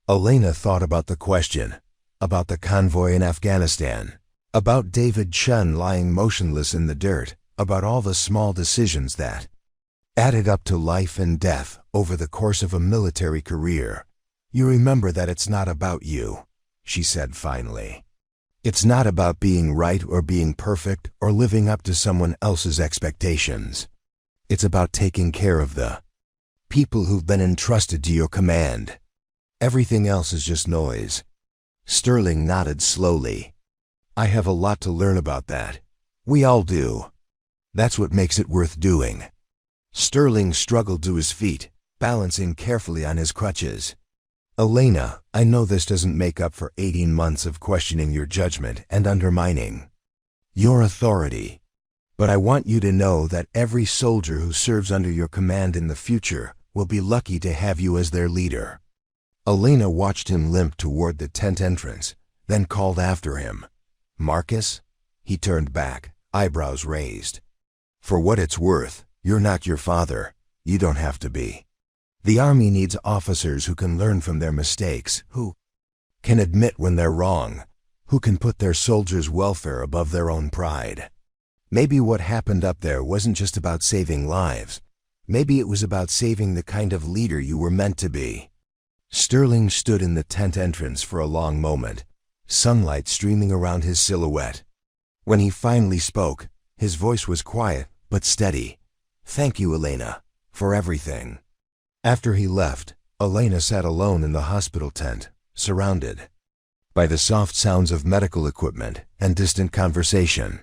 Elena thought about the question, about the convoy in Afghanistan, about David Chun lying motionless in the dirt, about all the small decisions that added up to life and death over the course of a military career. You remember that it's not about you, she said finally. It's not about being right or being perfect or living up to someone else's expectations. It's about taking care of the people who've been entrusted to your command. Everything else is just noise. Sterling nodded slowly. I have a lot to learn about that. We all do. That's what makes it worth doing. Sterling struggled to his feet, balancing carefully on his crutches. Elena, I know this doesn't make up for 18 months of questioning your judgment and undermining your authority. But I want you to know that every soldier who serves under your command in the future will be lucky to have you as their leader. Elena watched him limp toward the tent entrance, then called after him. Marcus? He turned back, eyebrows raised. For what it's worth, you're not your father. You don't have to be. The Army needs officers who can learn from their mistakes, who can admit when they're wrong, who can put their soldiers' welfare above their own pride. Maybe what happened up there wasn't just about saving lives. Maybe it was about saving the kind of leader you were meant to be. Sterling stood in the tent entrance for a long moment, sunlight streaming around his silhouette. When he finally spoke, his voice was quiet but steady. Thank you, Elena, for everything. After he left, Elena sat alone in the hospital tent, surrounded by the soft sounds of medical equipment and distant conversation.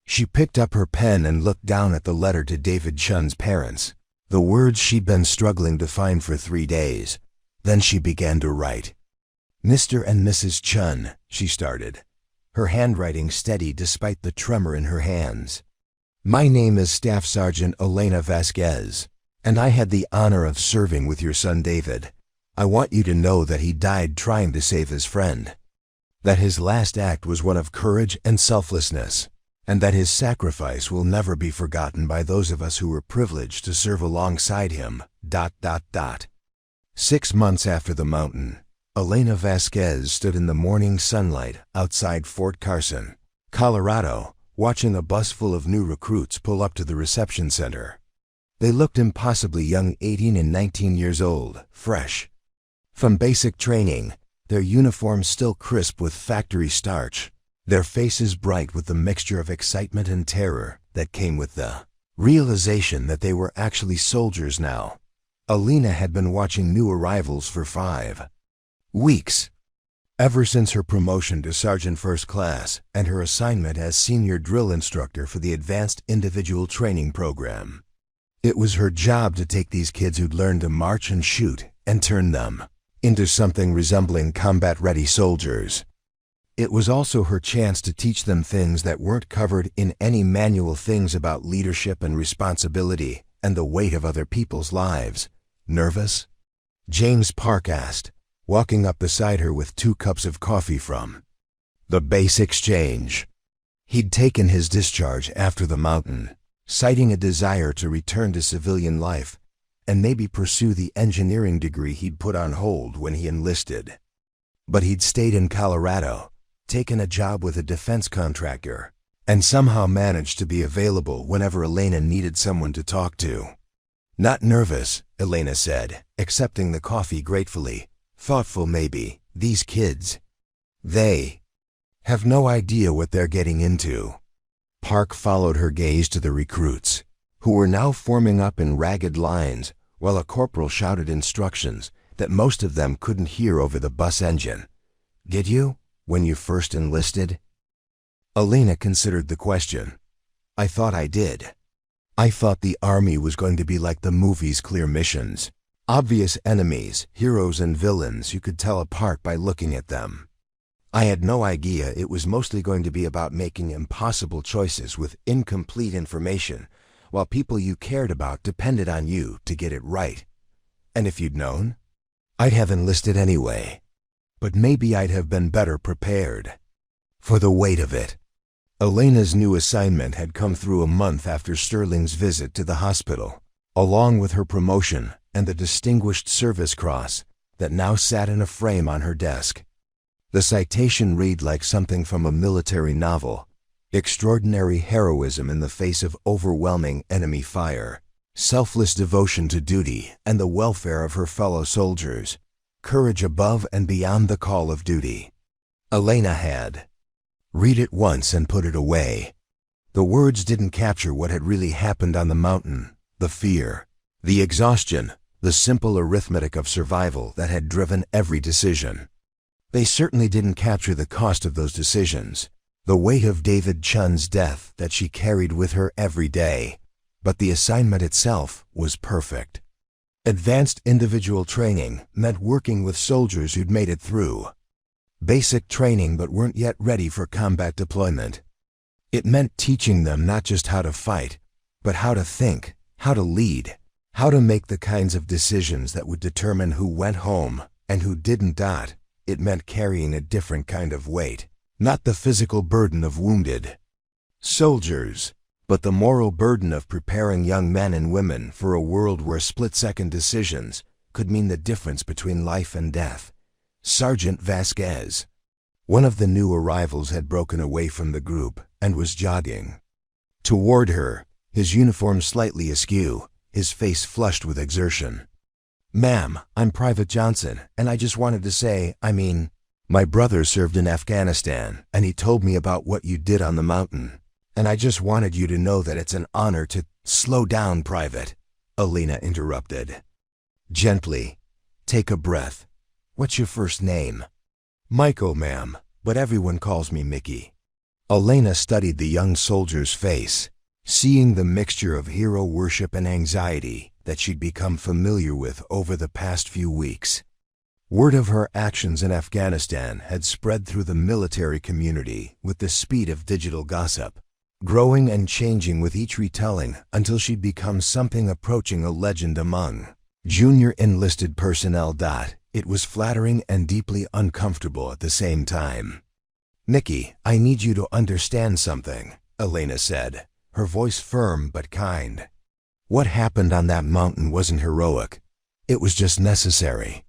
She picked up her pen and looked down at the letter to David Chun's parents, the words she'd been struggling to find for 3 days. Then she began to write. Mr. and Mrs. Chun, she started, her handwriting steady despite the tremor in her hands. My name is Staff Sergeant Elena Vasquez, and I had the honor of serving with your son David. I want you to know that he died trying to save his friend, that his last act was one of courage and selflessness, and that his sacrifice will never be forgotten by those of us who were privileged to serve alongside him. 6 months after the mountain, Elena Vasquez stood in the morning sunlight outside Fort Carson, Colorado, watching a bus full of new recruits pull up to the reception center. They looked impossibly young, 18 and 19 years old, fresh from basic training, their uniforms still crisp with factory starch, their faces bright with the mixture of excitement and terror that came with the realization that they were actually soldiers now. Elena had been watching new arrivals for 5 weeks. Ever since her promotion to Sergeant First Class and her assignment as Senior Drill Instructor for the Advanced Individual Training Program. It was her job to take these kids who'd learned to march and shoot and turn them into something resembling combat-ready soldiers. It was also her chance to teach them things that weren't covered in any manual, things about leadership and responsibility and the weight of other people's lives. Nervous? James Park asked, walking up beside her with 2 cups of coffee from the base exchange. He'd taken his discharge after the mountain, citing a desire to return to civilian life and maybe pursue the engineering degree he'd put on hold when he enlisted. But he'd stayed in Colorado, taken a job with a defense contractor, and somehow managed to be available whenever Elena needed someone to talk to. Not nervous, Elena said, accepting the coffee gratefully. Thoughtful maybe. These kids, they have no idea what they're getting into. Park followed her gaze to the recruits, who were now forming up in ragged lines while a corporal shouted instructions that most of them couldn't hear over the bus engine. Did you, when you first enlisted? Elena considered the question. I thought I did. I thought the Army was going to be like the movies' clear missions. Obvious enemies, heroes and villains you could tell apart by looking at them. I had no idea it was mostly going to be about making impossible choices with incomplete information, while people you cared about depended on you to get it right. And if you'd known? I'd have enlisted anyway. But maybe I'd have been better prepared. For the weight of it. Elena's new assignment had come through a month after Sterling's visit to the hospital, along with her promotion and the Distinguished Service Cross that now sat in a frame on her desk. The citation read like something from a military novel: extraordinary heroism in the face of overwhelming enemy fire, selfless devotion to duty and the welfare of her fellow soldiers, courage above and beyond the call of duty. Elena had read it once and put it away. The words didn't capture what had really happened on the mountain, the fear, the exhaustion, the simple arithmetic of survival that had driven every decision. They certainly didn't capture the cost of those decisions, the weight of David Chun's death that she carried with her every day, but the assignment itself was perfect. Advanced individual training meant working with soldiers who'd made it through basic training but weren't yet ready for combat deployment. It meant teaching them not just how to fight, but how to think, how to lead, how to make the kinds of decisions that would determine who went home and who didn't. It meant carrying a different kind of weight, not the physical burden of wounded soldiers, but the moral burden of preparing young men and women for a world where split-second decisions could mean the difference between life and death. Sergeant Vasquez, one of the new arrivals, had broken away from the group and was jogging toward her, his uniform slightly askew, his face flushed with exertion. "Ma'am, I'm Private Johnson, and I just wanted to say, my brother served in Afghanistan, and he told me about what you did on the mountain, and I just wanted you to know that it's an honor to—" "Slow down, Private," Elena interrupted. "Gently. Take a breath. What's your first name?" "Michael, ma'am, but everyone calls me Mickey." Elena studied the young soldier's face, seeing the mixture of hero worship and anxiety that she'd become familiar with over the past few weeks. Word of her actions in Afghanistan had spread through the military community with the speed of digital gossip, growing and changing with each retelling until she'd become something approaching a legend among junior enlisted personnel. It was flattering and deeply uncomfortable at the same time. "Mickey, I need you to understand something," Elena said, her voice firm but kind. "What happened on that mountain wasn't heroic. It was just necessary.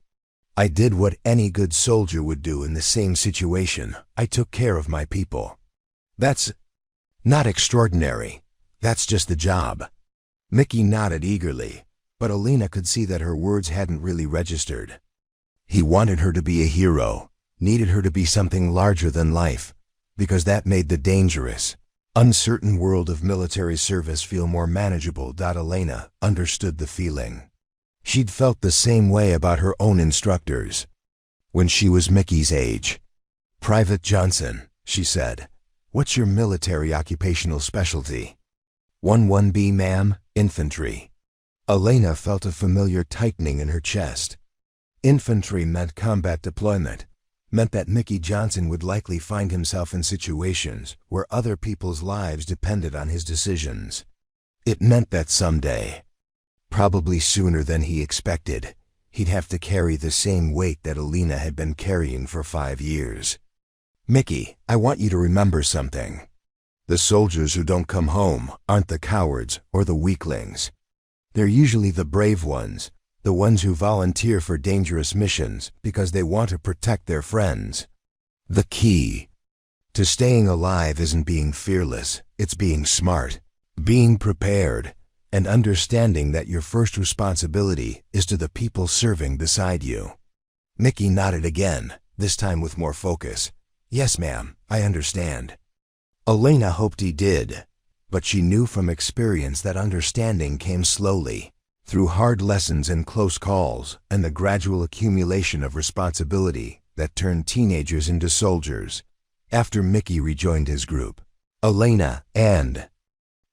I did what any good soldier would do in the same situation. I took care of my people. That's not extraordinary. That's just the job." Mickey nodded eagerly, but Elena could see that her words hadn't really registered. He wanted her to be a hero, needed her to be something larger than life, because that made the dangerous, uncertain world of military service feel more manageable. Elena understood the feeling. She'd felt the same way about her own instructors when she was Mickey's age. "Private Johnson," she said, "what's your military occupational specialty?" 11B, ma'am, infantry." Elena felt a familiar tightening in her chest. Infantry meant combat deployment, meant that Mickey Johnson would likely find himself in situations where other people's lives depended on his decisions. It meant that someday, probably sooner than he expected, he'd have to carry the same weight that Elena had been carrying for 5 years. "Mickey, I want you to remember something. The soldiers who don't come home aren't the cowards or the weaklings. They're usually the brave ones, the ones who volunteer for dangerous missions because they want to protect their friends. The key to staying alive isn't being fearless, it's being smart, being prepared, and understanding that your first responsibility is to the people serving beside you." Mickey nodded again, this time with more focus. "Yes, ma'am, I understand." Elena hoped he did, but she knew from experience that understanding came slowly, through hard lessons and close calls and the gradual accumulation of responsibility that turned teenagers into soldiers. After Mickey rejoined his group, Elena and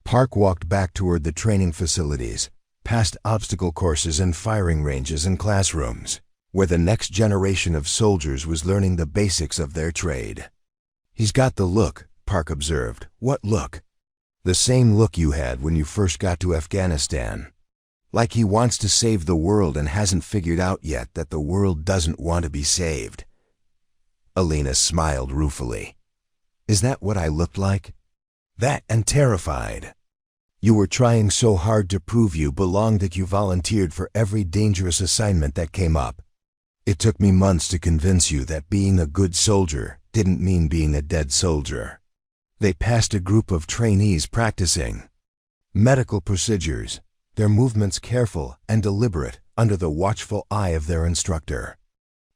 Park walked back toward the training facilities, past obstacle courses and firing ranges and classrooms, where the next generation of soldiers was learning the basics of their trade. "He's got the look," Park observed. "What look?" "The same look you had when you first got to Afghanistan." Like he wants to save the world and hasn't figured out yet that the world doesn't want to be saved. Elena smiled ruefully. Is that what I looked like? That and terrified. You were trying so hard to prove you belonged that you volunteered for every dangerous assignment that came up. It took me months to convince you that being a good soldier didn't mean being a dead soldier. They passed a group of trainees practicing medical procedures, their movements careful and deliberate under the watchful eye of their instructor.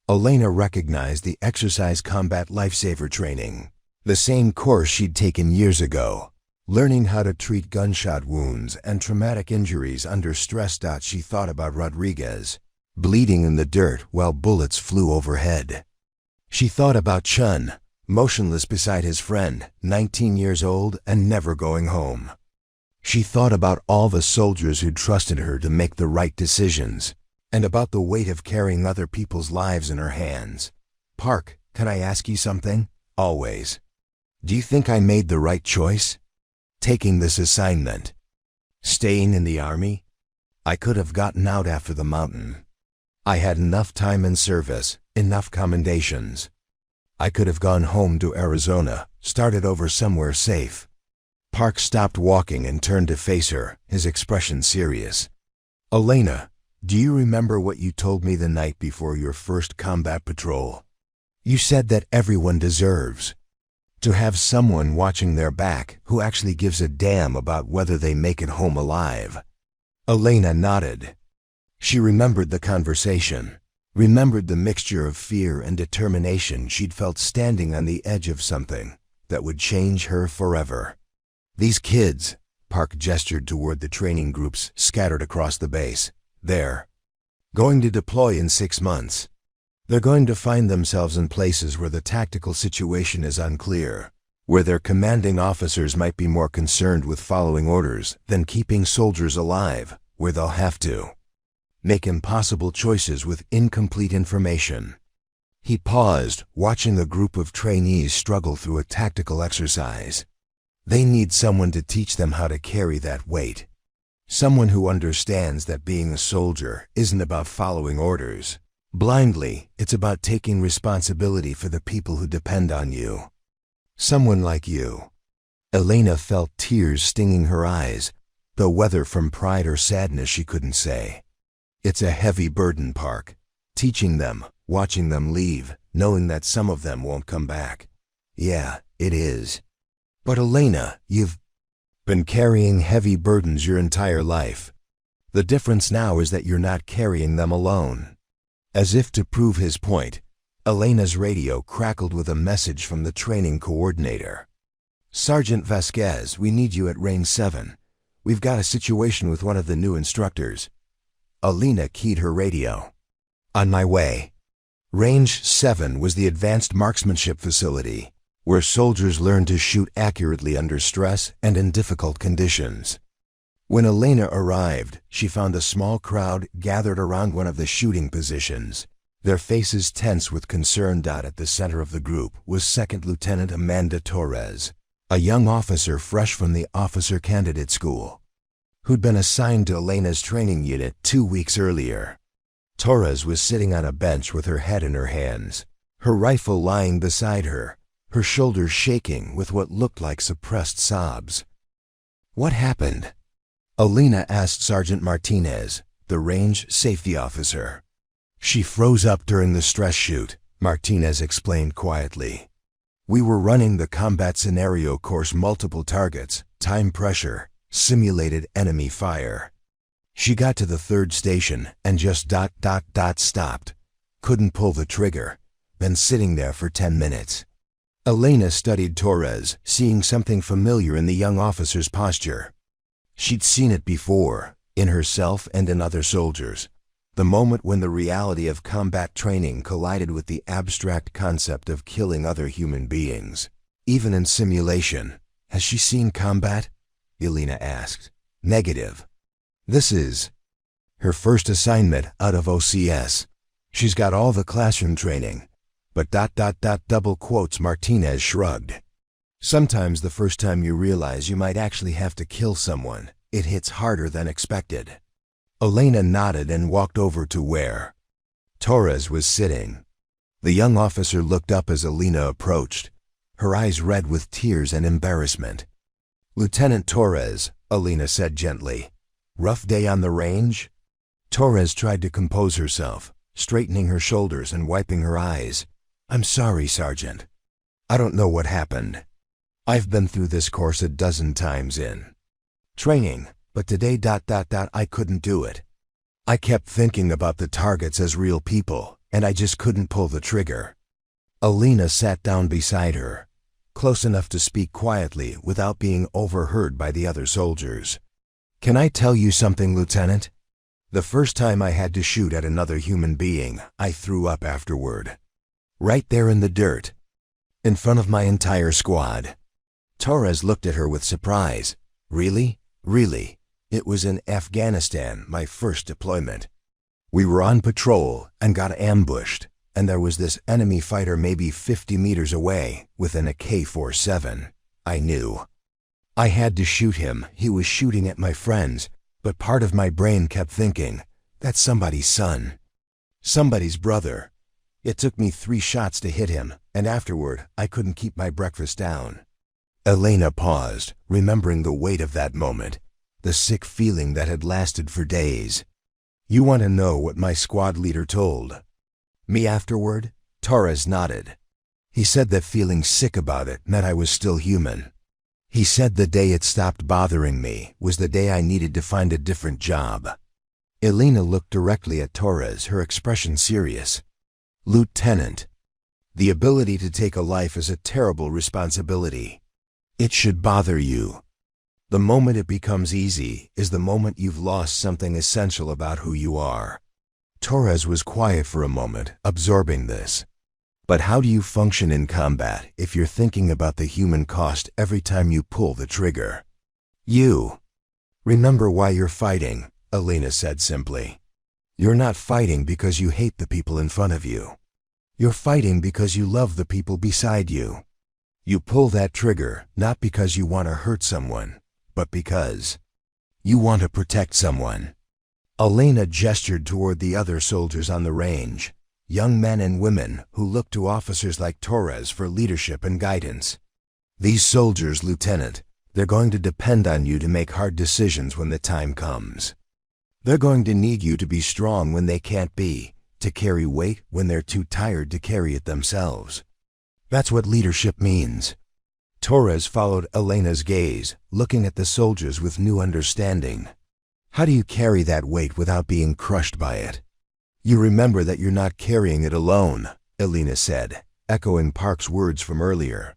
Elena recognized the exercise combat lifesaver training, the same course she'd taken years ago, learning how to treat gunshot wounds and traumatic injuries under stress. She thought about Rodriguez, bleeding in the dirt while bullets flew overhead. She thought about Chun, motionless beside his friend, 19 years old and never going home. She thought about all the soldiers who'd trusted her to make the right decisions, and about the weight of carrying other people's lives in her hands. Park, can I ask you something? Always. Do you think I made the right choice? Taking this assignment? Staying in the army? I could have gotten out after the mountain. I had enough time in service, enough commendations. I could have gone home to Arizona, started over somewhere safe. Park stopped walking and turned to face her, his expression serious. Elena, do you remember what you told me the night before your first combat patrol? You said that everyone deserves to have someone watching their back who actually gives a damn about whether they make it home alive. Elena nodded. She remembered the conversation, remembered the mixture of fear and determination she'd felt standing on the edge of something that would change her forever. These kids, Park gestured toward the training groups scattered across the base, they're going to deploy in 6 months. They're going to find themselves in places where the tactical situation is unclear, where their commanding officers might be more concerned with following orders than keeping soldiers alive, where they'll have to make impossible choices with incomplete information. He paused, watching a group of trainees struggle through a tactical exercise. They need someone to teach them how to carry that weight. Someone who understands that being a soldier isn't about following orders blindly, it's about taking responsibility for the people who depend on you. Someone like you. Elena felt tears stinging her eyes, though whether from pride or sadness she couldn't say. It's a heavy burden, Park. Teaching them, watching them leave, knowing that some of them won't come back. Yeah, it is. But Elena, you've been carrying heavy burdens your entire life. The difference now is that you're not carrying them alone. As if to prove his point, Elena's radio crackled with a message from the training coordinator. Sergeant Vasquez, we need you at Range 7. We've got a situation with one of the new instructors. Elena keyed her radio. On my way. Range 7 was the advanced marksmanship facility, where soldiers learn to shoot accurately under stress and in difficult conditions. When Elena arrived, she found a small crowd gathered around one of the shooting positions, their faces tense with concern. At the center of the group was Second Lieutenant Amanda Torres, a young officer fresh from the officer candidate school, who'd been assigned to Elena's training unit 2 weeks earlier. Torres was sitting on a bench with her head in her hands, her rifle lying beside her, her shoulders shaking with what looked like suppressed sobs. What happened? Elena asked Sergeant Martinez, the range safety officer. She froze up during the stress shoot, Martinez explained quietly. We were running the combat scenario course, multiple targets, time pressure, simulated enemy fire. She got to the third station and just stopped. Couldn't pull the trigger. Been sitting there for 10 minutes. Elena studied Torres, seeing something familiar in the young officer's posture. She'd seen it before, in herself and in other soldiers. The moment when the reality of combat training collided with the abstract concept of killing other human beings. Even in simulation. Has she seen combat? Elena asked. Negative. This is her first assignment out of OCS. She's got all the classroom training. But double quotes. Martinez shrugged. Sometimes the first time you realize you might actually have to kill someone, it hits harder than expected. Elena nodded and walked over to where Torres was sitting. The young officer looked up as Elena approached, her eyes red with tears and embarrassment. "Lieutenant Torres," Elena said gently. "Rough day on the range?" Torres tried to compose herself, straightening her shoulders and wiping her eyes. "I'm sorry, Sergeant. I don't know what happened. I've been through this course a dozen times in training, but today I couldn't do it. I kept thinking about the targets as real people, and I just couldn't pull the trigger." Elena sat down beside her, close enough to speak quietly without being overheard by the other soldiers. "Can I tell you something, Lieutenant? The first time I had to shoot at another human being, I threw up afterward. Right there in the dirt, in front of my entire squad." Torres looked at her with surprise. "Really? Really? It was in Afghanistan, my first deployment. We were on patrol and got ambushed, and there was this enemy fighter maybe 50 meters away with an AK-47. I knew I had to shoot him. He was shooting at my friends, but part of my brain kept thinking, that's somebody's son, somebody's brother. It took me 3 shots to hit him, and afterward I couldn't keep my breakfast down." Elena paused, remembering the weight of that moment, the sick feeling that had lasted for days. "You want to know what my squad leader told me afterward?" Torres nodded. "He said that feeling sick about it meant I was still human. He said the day it stopped bothering me was the day I needed to find a different job." Elena looked directly at Torres, her expression serious. "Lieutenant, the ability to take a life is a terrible responsibility. It should bother you. The moment it becomes easy is the moment you've lost something essential about who you are." Torres was quiet for a moment, absorbing this. "But how do you function in combat if you're thinking about the human cost every time you pull the trigger?" "You remember why you're fighting," Elena said simply. "You're not fighting because you hate the people in front of you. You're fighting because you love the people beside you. You pull that trigger not because you want to hurt someone, but because you want to protect someone." Elena gestured toward the other soldiers on the range, young men and women who looked to officers like Torres for leadership and guidance. "These soldiers, Lieutenant, they're going to depend on you to make hard decisions when the time comes. They're going to need you to be strong when they can't be, to carry weight when they're too tired to carry it themselves. That's what leadership means." Torres followed Elena's gaze, looking at the soldiers with new understanding. "How do you carry that weight without being crushed by it? You remember that you're not carrying it alone," Elena said, echoing Park's words from earlier.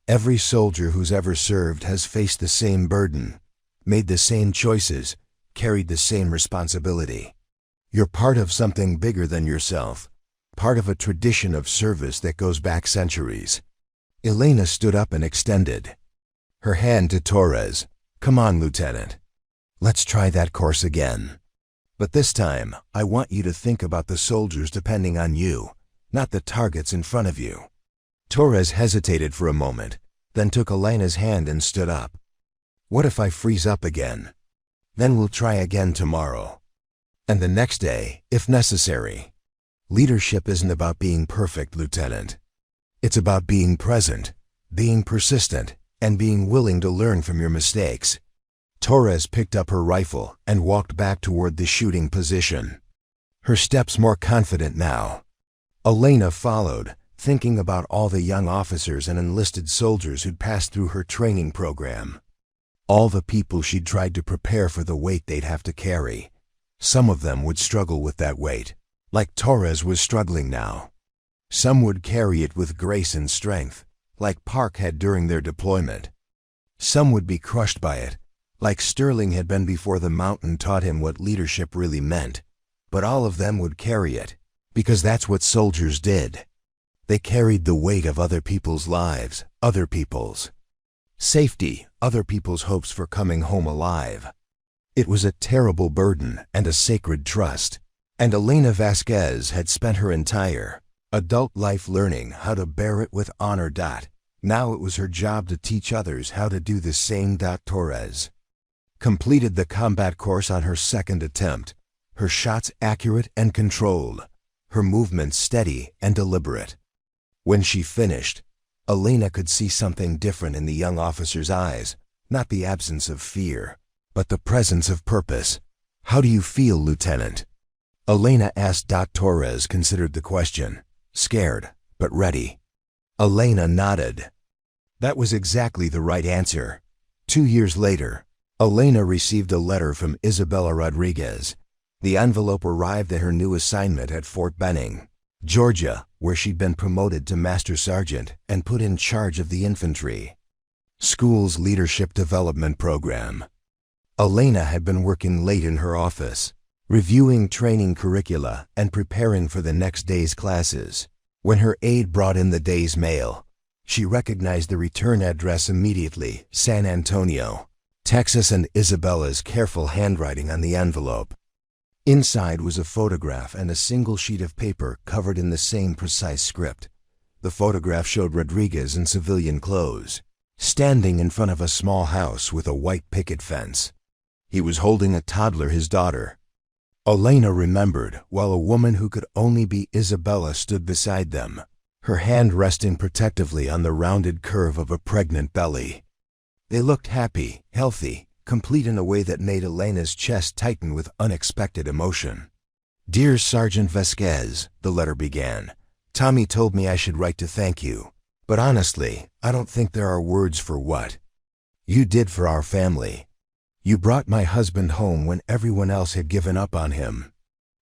"Every soldier who's ever served has faced the same burden, made the same choices, carried the same responsibility. You're part of something bigger than yourself, part of a tradition of service that goes back centuries." Elena stood up and extended her hand to Torres. "Come on, Lieutenant. Let's try that course again. But this time, I want you to think about the soldiers depending on you, not the targets in front of you." Torres hesitated for a moment, then took Elena's hand and stood up. "What if I freeze up again? Then we'll try again tomorrow. And the next day, if necessary. Leadership isn't about being perfect, Lieutenant. It's about being present, being persistent, and being willing to learn from your mistakes." Torres picked up her rifle and walked back toward the shooting position, her steps more confident now. Elena followed, thinking about all the young officers and enlisted soldiers who'd passed through her training program. All the people she'd tried to prepare for the weight they'd have to carry. Some of them would struggle with that weight, like Torres was struggling now. Some would carry it with grace and strength, like Park had during their deployment. Some would be crushed by it, like Sterling had been before the mountain taught him what leadership really meant. But all of them would carry it, because that's what soldiers did. They carried the weight of other people's lives, other people's safety, other people's hopes for coming home alive. It was a terrible burden and a sacred trust, and Elena Vasquez had spent her entire adult life learning how to bear it with honor. Now it was her job to teach others how to do the same. Torres completed the combat course on her second attempt, her shots accurate and controlled, her movements steady and deliberate. When she finished, Elena could see something different in the young officer's eyes, not the absence of fear, but the presence of purpose. "How do you feel, Lieutenant?" Elena asked. Torres considered the question, scared, but ready. Elena nodded. That was exactly the right answer. 2 years later, Elena received a letter from Isabella Rodriguez. The envelope arrived at her new assignment at Fort Benning, Georgia, where she'd been promoted to Master Sergeant and put in charge of the infantry. School's leadership development program. Elena had been working late in her office, reviewing training curricula and preparing for the next day's classes. When her aide brought in the day's mail, she recognized the return address immediately: San Antonio, Texas, and Isabella's careful handwriting on the envelope. Inside was a photograph and a single sheet of paper covered in the same precise script. The photograph showed Rodriguez in civilian clothes, standing in front of a small house with a white picket fence. He was holding a toddler, his daughter. Elena remembered, while a woman who could only be Isabella stood beside them, her hand resting protectively on the rounded curve of a pregnant belly. They looked happy, healthy, complete in a way that made Elena's chest tighten with unexpected emotion. "Dear Sergeant Vasquez," the letter began, "Tommy told me I should write to thank you, but honestly, I don't think there are words for what you did for our family. You brought my husband home when everyone else had given up on him.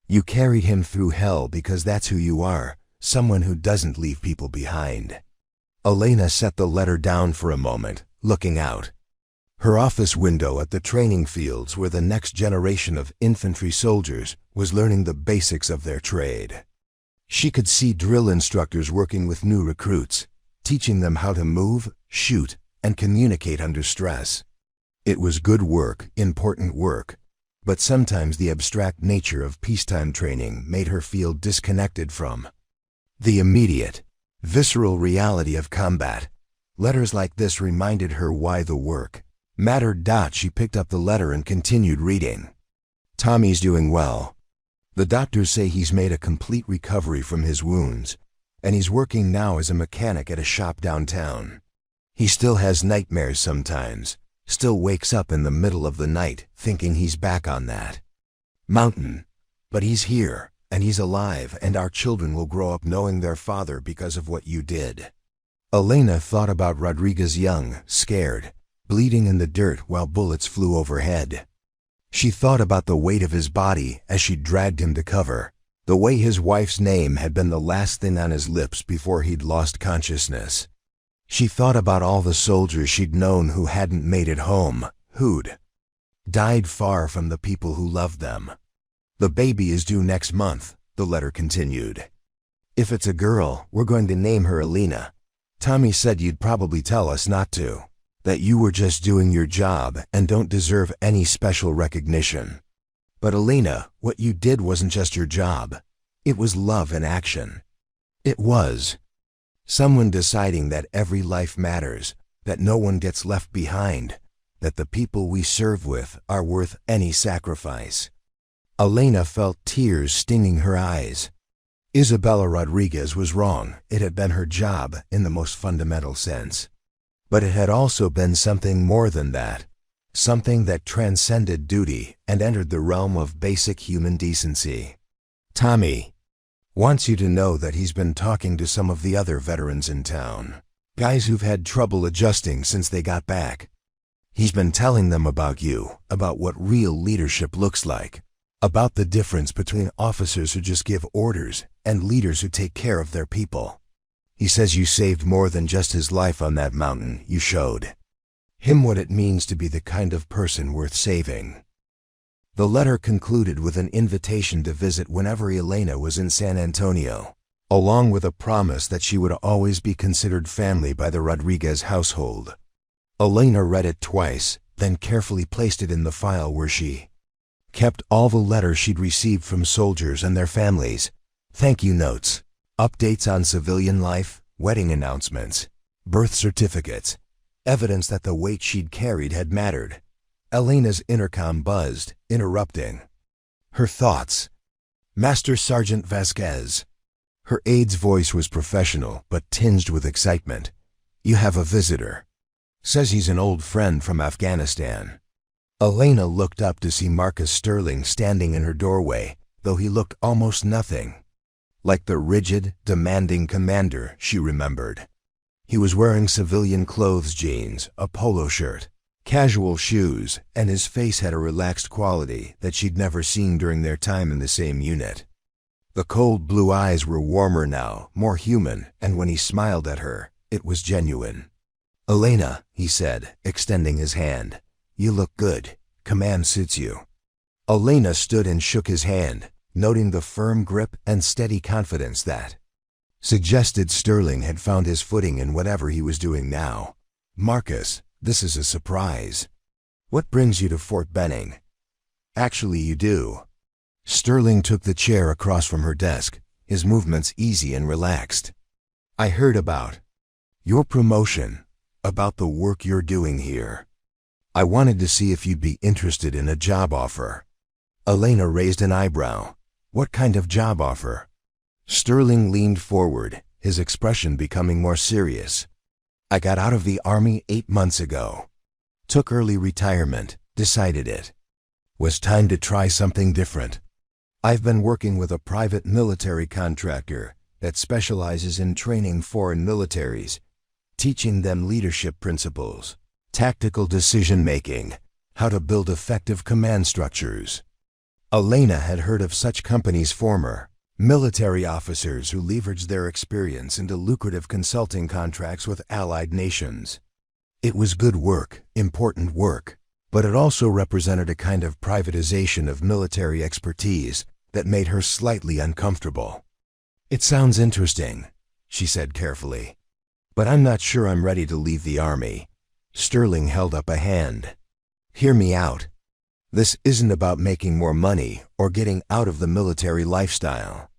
You carried him through hell because that's who you are, someone who doesn't leave people behind." Elena set the letter down for a moment, looking out. Her office window at the training fields where the next generation of infantry soldiers was learning the basics of their trade. She could see drill instructors working with new recruits, teaching them how to move, shoot, and communicate under stress. It was good work, important work, but sometimes the abstract nature of peacetime training made her feel disconnected from the immediate, visceral reality of combat. Letters like this reminded her why the work mattered. She picked up the letter and continued reading. "Tommy's doing well. The doctors say he's made a complete recovery from his wounds, and he's working now as a mechanic at a shop downtown. He still has nightmares sometimes, still wakes up in the middle of the night thinking he's back on that mountain. But he's here, and he's alive, and our children will grow up knowing their father because of what you did." Elena thought about Rodriguez young, scared, bleeding in the dirt while bullets flew overhead. She thought about the weight of his body as she dragged him to cover, the way his wife's name had been the last thing on his lips before he'd lost consciousness. She thought about all the soldiers she'd known who hadn't made it home, who'd died far from the people who loved them. "The baby is due next month," the letter continued. "If it's a girl, we're going to name her Elena. Tommy said you'd probably tell us not to, that you were just doing your job and don't deserve any special recognition. But Elena, what you did wasn't just your job. It was love in action. It was someone deciding that every life matters, that no one gets left behind, that the people we serve with are worth any sacrifice." Elena felt tears stinging her eyes. Isabella Rodriguez was wrong. It had been her job in the most fundamental sense. But it had also been something more than that, something that transcended duty and entered the realm of basic human decency. "Tommy wants you to know that he's been talking to some of the other veterans in town, guys who've had trouble adjusting since they got back. He's been telling them about you, about what real leadership looks like, about the difference between officers who just give orders and leaders who take care of their people. He says you saved more than just his life on that mountain. You showed him what it means to be the kind of person worth saving." The letter concluded with an invitation to visit whenever Elena was in San Antonio, along with a promise that she would always be considered family by the Rodriguez household. Elena read it twice, then carefully placed it in the file where she kept all the letters she'd received from soldiers and their families, thank you notes, updates on civilian life, wedding announcements, birth certificates, evidence that the weight she'd carried had mattered. Elena's intercom buzzed, interrupting Her thoughts. Master Sergeant Vasquez. Her aide's voice was professional, but tinged with excitement. You have a visitor. Says he's an old friend from Afghanistan. Elena looked up to see Marcus Sterling standing in her doorway, though he looked almost nothing like the rigid, demanding commander she remembered. He was wearing civilian clothes, jeans, a polo shirt, casual shoes, and his face had a relaxed quality that she'd never seen during their time in the same unit. The cold blue eyes were warmer now, more human, and when he smiled at her, it was genuine. Elena, he said, extending his hand. You look good. Command suits you. Elena stood and shook his hand, noting the firm grip and steady confidence that suggested Sterling had found his footing in whatever he was doing now. Marcus, this is a surprise. What brings you to Fort Benning? Actually, you do. Sterling took the chair across from her desk, his movements easy and relaxed. I heard about your promotion, about the work you're doing here. I wanted to see if you'd be interested in a job offer. Elena raised an eyebrow. What kind of job offer? Sterling leaned forward, his expression becoming more serious. I got out of the Army 8 months ago. Took early retirement, decided it was time to try something different. I've been working with a private military contractor that specializes in training foreign militaries, teaching them leadership principles, tactical decision-making, how to build effective command structures. Elena had heard of such companies' former military officers who leveraged their experience into lucrative consulting contracts with allied nations. It was good work, important work, but it also represented a kind of privatization of military expertise that made her slightly uncomfortable. It sounds interesting, she said carefully, but I'm not sure I'm ready to leave the Army. Sterling held up a hand. Hear me out. This isn't about making more money or getting out of the military lifestyle.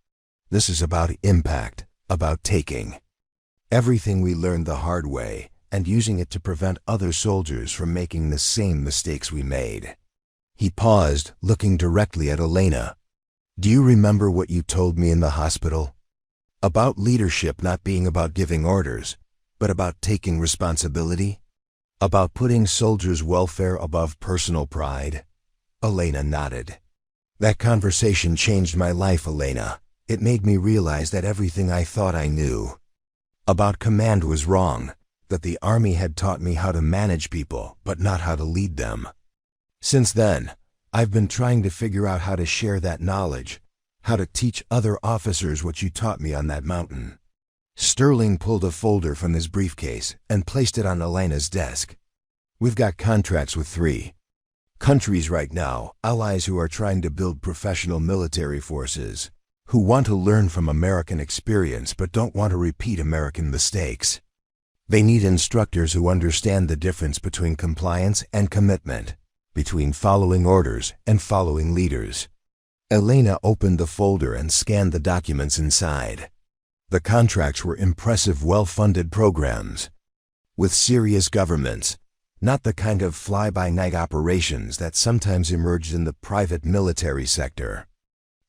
This is about impact, about taking everything we learned the hard way and using it to prevent other soldiers from making the same mistakes we made. He paused, looking directly at Elena. Do you remember what you told me in the hospital? About leadership not being about giving orders, but about taking responsibility? About putting soldiers' welfare above personal pride? Elena nodded. That conversation changed my life, Elena. It made me realize that everything I thought I knew about command was wrong, that the Army had taught me how to manage people, but not how to lead them. Since then, I've been trying to figure out how to share that knowledge, how to teach other officers what you taught me on that mountain. Sterling pulled a folder from his briefcase and placed it on Elena's desk. We've got contracts with 3 countries right now, allies who are trying to build professional military forces, who want to learn from American experience but don't want to repeat American mistakes. They need instructors who understand the difference between compliance and commitment, between following orders and following leaders. Elena opened the folder and scanned the documents inside. The contracts were impressive, well-funded programs with serious governments, not the kind of fly-by-night operations that sometimes emerged in the private military sector.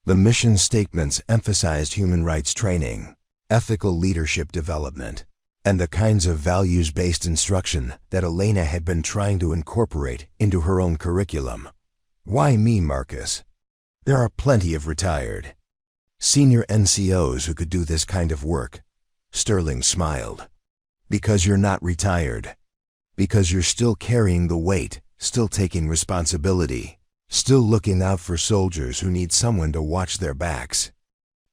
The mission statements emphasized human rights training, ethical leadership development, and the kinds of values-based instruction that Elena had been trying to incorporate into her own curriculum. Why me, Marcus? There are plenty of retired senior NCOs who could do this kind of work. Sterling smiled. Because you're not retired. Because you're still carrying the weight, still taking responsibility, still looking out for soldiers who need someone to watch their backs.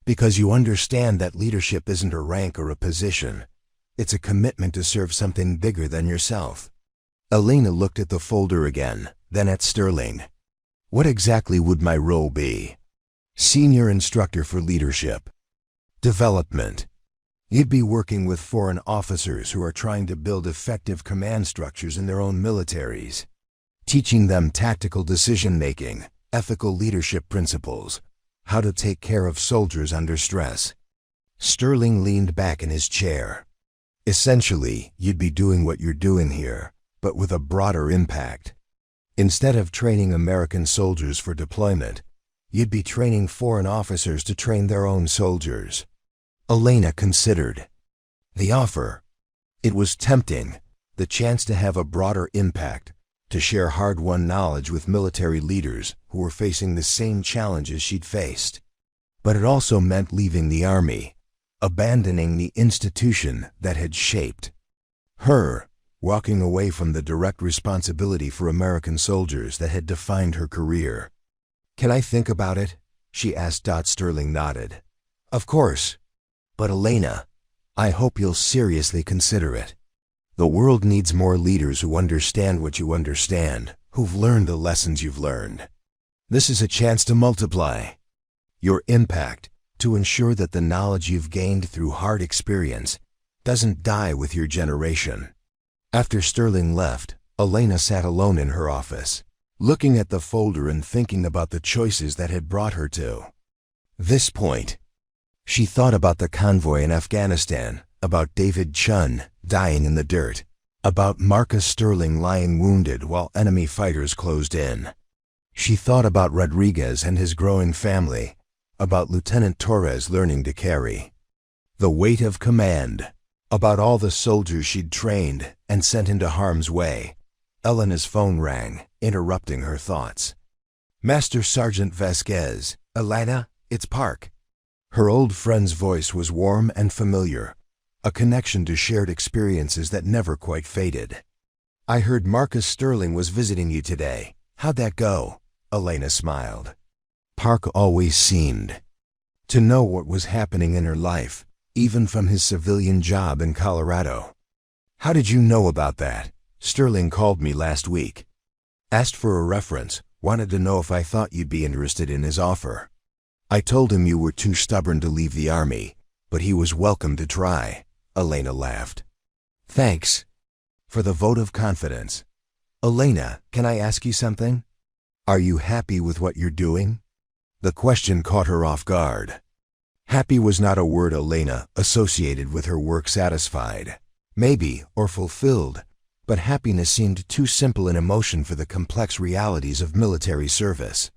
Because you understand that leadership isn't a rank or a position. It's a commitment to serve something bigger than yourself. Elena looked at the folder again, then at Sterling. What exactly would my role be? Senior instructor for leadership. Development. You'd be working with foreign officers who are trying to build effective command structures in their own militaries, teaching them tactical decision-making, ethical leadership principles, how to take care of soldiers under stress. Sterling leaned back in his chair. Essentially, you'd be doing what you're doing here, but with a broader impact. Instead of training American soldiers for deployment, You'd be training foreign officers to train their own soldiers. Elena considered. The offer. It was tempting, the chance to have a broader impact, to share hard-won knowledge with military leaders who were facing the same challenges she'd faced. But it also meant leaving the army, abandoning the institution that had shaped her, walking away from the direct responsibility for American soldiers that had defined her career. "Can I think about it?" she asked. Sterling nodded. "Of course. But Elena, I hope you'll seriously consider it. The world needs more leaders who understand what you understand, who've learned the lessons you've learned. This is a chance to multiply your impact, to ensure that the knowledge you've gained through hard experience doesn't die with your generation." After Sterling left, Elena sat alone in her office, looking at the folder and thinking about the choices that had brought her to this point. She thought about the convoy in Afghanistan, about David Chun dying in the dirt, about Marcus Sterling lying wounded while enemy fighters closed in. She thought about Rodriguez and his growing family, about Lieutenant Torres learning to carry the weight of command, about all the soldiers she'd trained and sent into harm's way. Elena's phone rang, interrupting her thoughts. "Master Sergeant Vasquez." "Elena, it's Park." Her old friend's voice was warm and familiar, a connection to shared experiences that never quite faded. "I heard Marcus Sterling was visiting you today. How'd that go?" Elena smiled. Park always seemed to know what was happening in her life, even from his civilian job in Colorado. "How did you know about that?" "Sterling called me last week. Asked for a reference, wanted to know if I thought you'd be interested in his offer. I told him you were too stubborn to leave the army, but he was welcome to try." Elena laughed. "Thanks for the vote of confidence. Elena, can I ask you something? Are you happy with what you're doing?" The question caught her off guard. Happy was not a word Elena associated with her work. Satisfied, maybe, or fulfilled, but happiness seemed too simple an emotion for the complex realities of military service.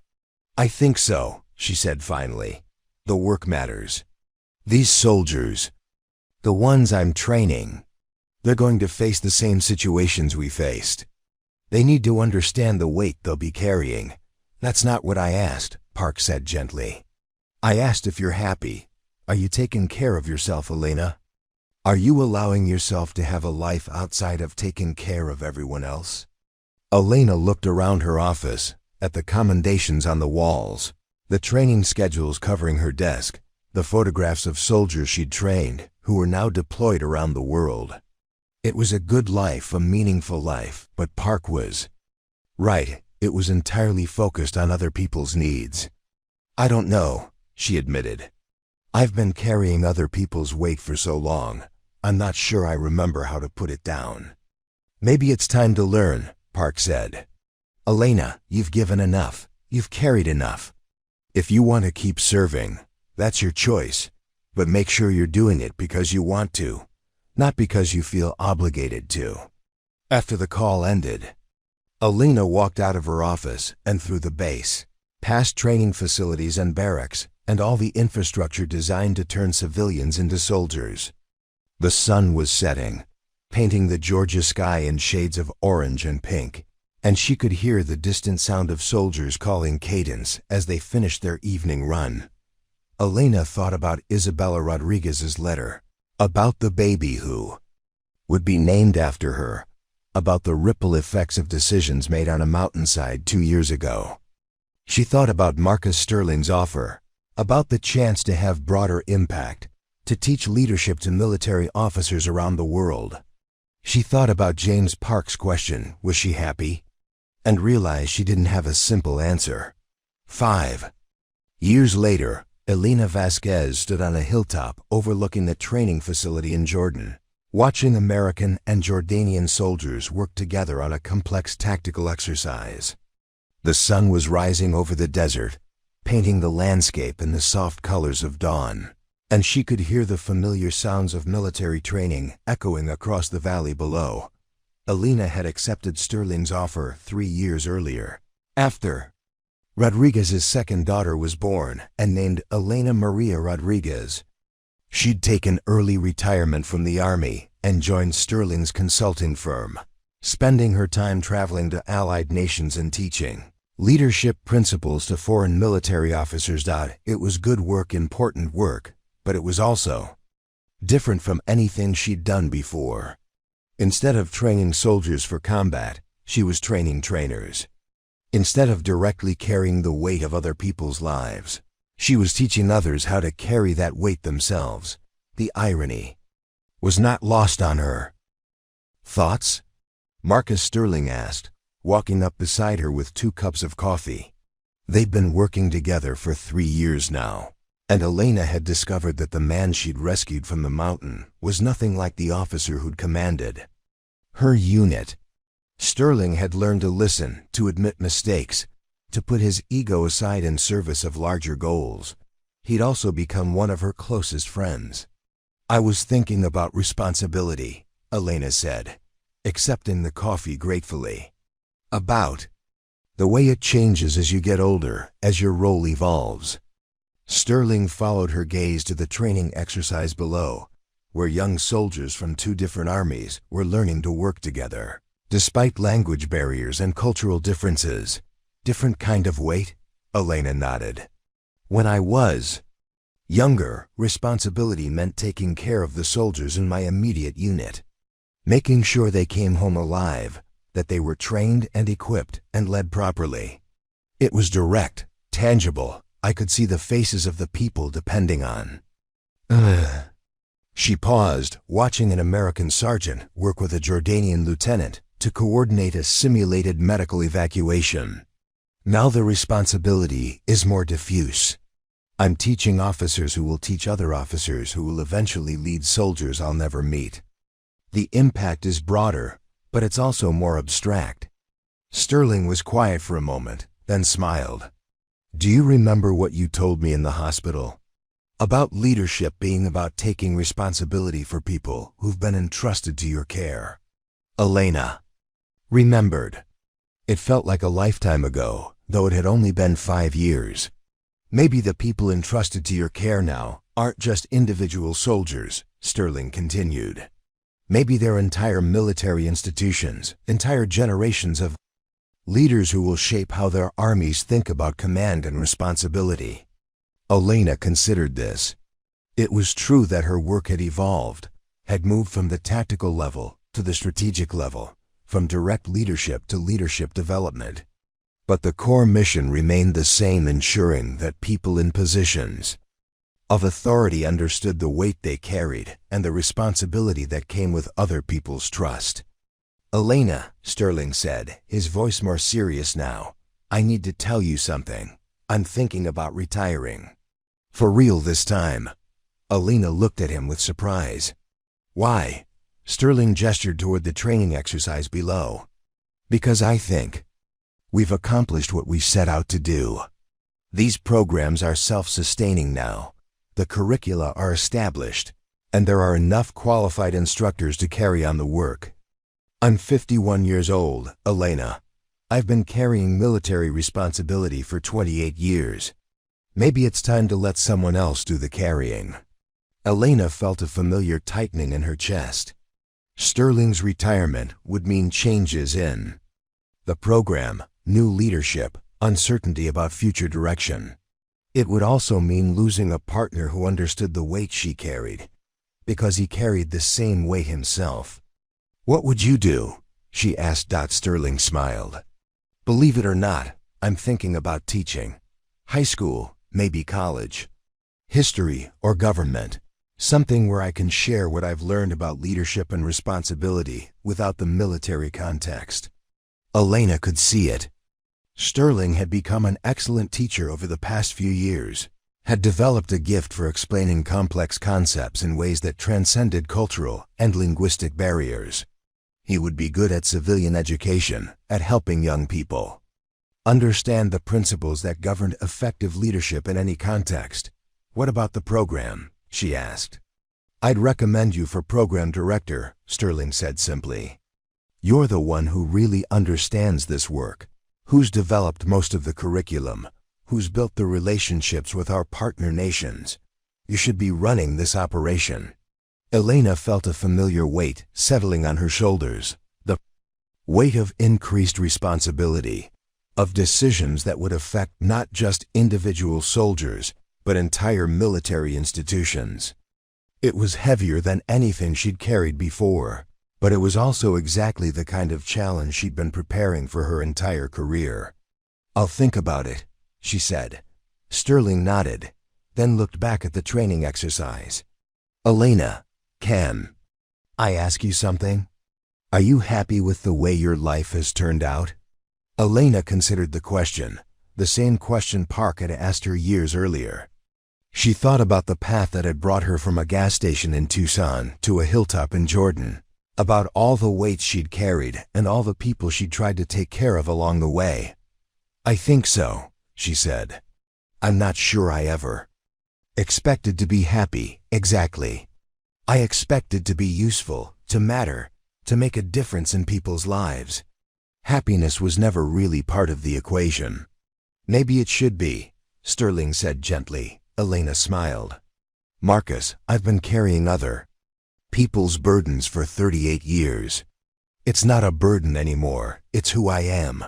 "I think so," she said finally. "The work matters. These soldiers, the ones I'm training, they're going to face the same situations we faced. They need to understand the weight they'll be carrying." "That's not what I asked," Park said gently. "I asked if you're happy. Are you taking care of yourself, Elena? Are you allowing yourself to have a life outside of taking care of everyone else?" Elena looked around her office, at the commendations on the walls, the training schedules covering her desk, the photographs of soldiers she'd trained who were now deployed around the world. It was a good life, a meaningful life, but Park was right. It was entirely focused on other people's needs. "I don't know," she admitted. "I've been carrying other people's weight for so long, I'm not sure I remember how to put it down." "Maybe it's time to learn," Park said. "Elena, you've given enough. You've carried enough. If you want to keep serving, that's your choice, but make sure you're doing it because you want to, not because you feel obligated to." After the call ended, Elena walked out of her office and through the base, past training facilities and barracks, and all the infrastructure designed to turn civilians into soldiers. The sun was setting, painting the Georgia sky in shades of orange and pink, and she could hear the distant sound of soldiers calling cadence as they finished their evening run. Elena thought about Isabella Rodriguez's letter, about the baby who would be named after her, about the ripple effects of decisions made on a mountainside 2 years ago. She thought about Marcus Sterling's offer, about the chance to have broader impact, to teach leadership to military officers around the world. She thought about James Park's question, was she happy? And realized she didn't have a simple answer. 5 years later, Elena Vasquez stood on a hilltop overlooking the training facility in Jordan, watching American and Jordanian soldiers work together on a complex tactical exercise. The sun was rising over the desert, painting the landscape in the soft colors of dawn, and she could hear the familiar sounds of military training echoing across the valley below. Elena had accepted Sterling's offer 3 years earlier. After Rodriguez's second daughter was born and named Elena Maria Rodriguez. She'd taken early retirement from the army and joined Sterling's consulting firm, spending her time traveling to allied nations and teaching leadership principles to foreign military officers. It was good work, important work, but it was also different from anything she'd done before. Instead of training soldiers for combat, she was training trainers. Instead of directly carrying the weight of other people's lives, she was teaching others how to carry that weight themselves. The irony was not lost on her. "Thoughts?" Marcus Sterling asked, walking up beside her with 2 cups of coffee. They'd been working together for 3 years now, and Elena had discovered that the man she'd rescued from the mountain was nothing like the officer who'd commanded her unit. Sterling had learned to listen, to admit mistakes, to put his ego aside in service of larger goals. He'd also become one of her closest friends. "I was thinking about responsibility," Elena said, accepting the coffee gratefully. "About the way it changes as you get older, as your role evolves." Sterling followed her gaze to the training exercise below, where young soldiers from 2 different armies were learning to work together. Despite language barriers and cultural differences. "Different kind of weight?" Elena nodded. "When I was younger, responsibility meant taking care of the soldiers in my immediate unit, making sure they came home alive, that they were trained and equipped and led properly. It was direct, tangible. I could see the faces of the people depending on." She paused, watching an American sergeant work with a Jordanian lieutenant to coordinate a simulated medical evacuation. "Now the responsibility is more diffuse. I'm teaching officers who will teach other officers who will eventually lead soldiers I'll never meet. The impact is broader, but it's also more abstract." Sterling was quiet for a moment, then smiled. "Do you remember what you told me in the hospital? About leadership being about taking responsibility for people who've been entrusted to your care." Elena remembered. It felt like a lifetime ago, though it had only been 5 years. "Maybe the people entrusted to your care now aren't just individual soldiers," Sterling continued. "Maybe they're entire military institutions, entire generations of leaders who will shape how their armies think about command and responsibility." Elena considered this. It was true that her work had evolved, had moved from the tactical level to the strategic level, from direct leadership to leadership development. But the core mission remained the same, ensuring that people in positions of authority understood the weight they carried and the responsibility that came with other people's trust. "Elena," Sterling said, his voice more serious now, "I need to tell you something. I'm thinking about retiring. For real this time." Elena looked at him with surprise. "Why?" Sterling gestured toward the training exercise below. "Because I think we've accomplished what we set out to do. These programs are self-sustaining now. The curricula are established, and there are enough qualified instructors to carry on the work. I'm 51 years old, Elena. I've been carrying military responsibility for 28 years. Maybe it's time to let someone else do the carrying." Elena felt a familiar tightening in her chest. Sterling's retirement would mean changes in the program, new leadership, uncertainty about future direction. It would also mean losing a partner who understood the weight she carried, because he carried the same weight himself. "What would you do?" she asked. Sterling smiled. "Believe it or not, I'm thinking about teaching. High school, maybe college. History or government. Something where I can share what I've learned about leadership and responsibility without the military context." Elena could see it. Sterling had become an excellent teacher over the past few years, had developed a gift for explaining complex concepts in ways that transcended cultural and linguistic barriers. He would be good at civilian education, at helping young people understand the principles that govern effective leadership in any context. "What about the program?" she asked. "I'd recommend you for program director," Sterling said simply. "You're the one who really understands this work, Who's developed most of the curriculum? Who's built the relationships with our partner nations? You should be running this operation. Elena felt a familiar weight settling on her shoulders. The weight of increased responsibility, of decisions that would affect not just individual soldiers, but entire military institutions. It was heavier than anything she'd carried before, but it was also exactly the kind of challenge she'd been preparing for her entire career. "I'll think about it," she said. Sterling nodded, then looked back at the training exercise. "Elena, can I ask you something? Are you happy with the way your life has turned out?" Elena considered the question, the same question Park had asked her years earlier. She thought about the path that had brought her from a gas station in Tucson to a hilltop in Jordan, about all the weights she'd carried and all the people she'd tried to take care of along the way. "I think so," she said. "I'm not sure I ever expected to be happy, exactly. I expected to be useful, to matter, to make a difference in people's lives. Happiness was never really part of the equation." "Maybe it should be," Sterling said gently. Elena smiled. "Marcus, I've been carrying other people's burdens for 38 years. It's not a burden anymore, it's who I am.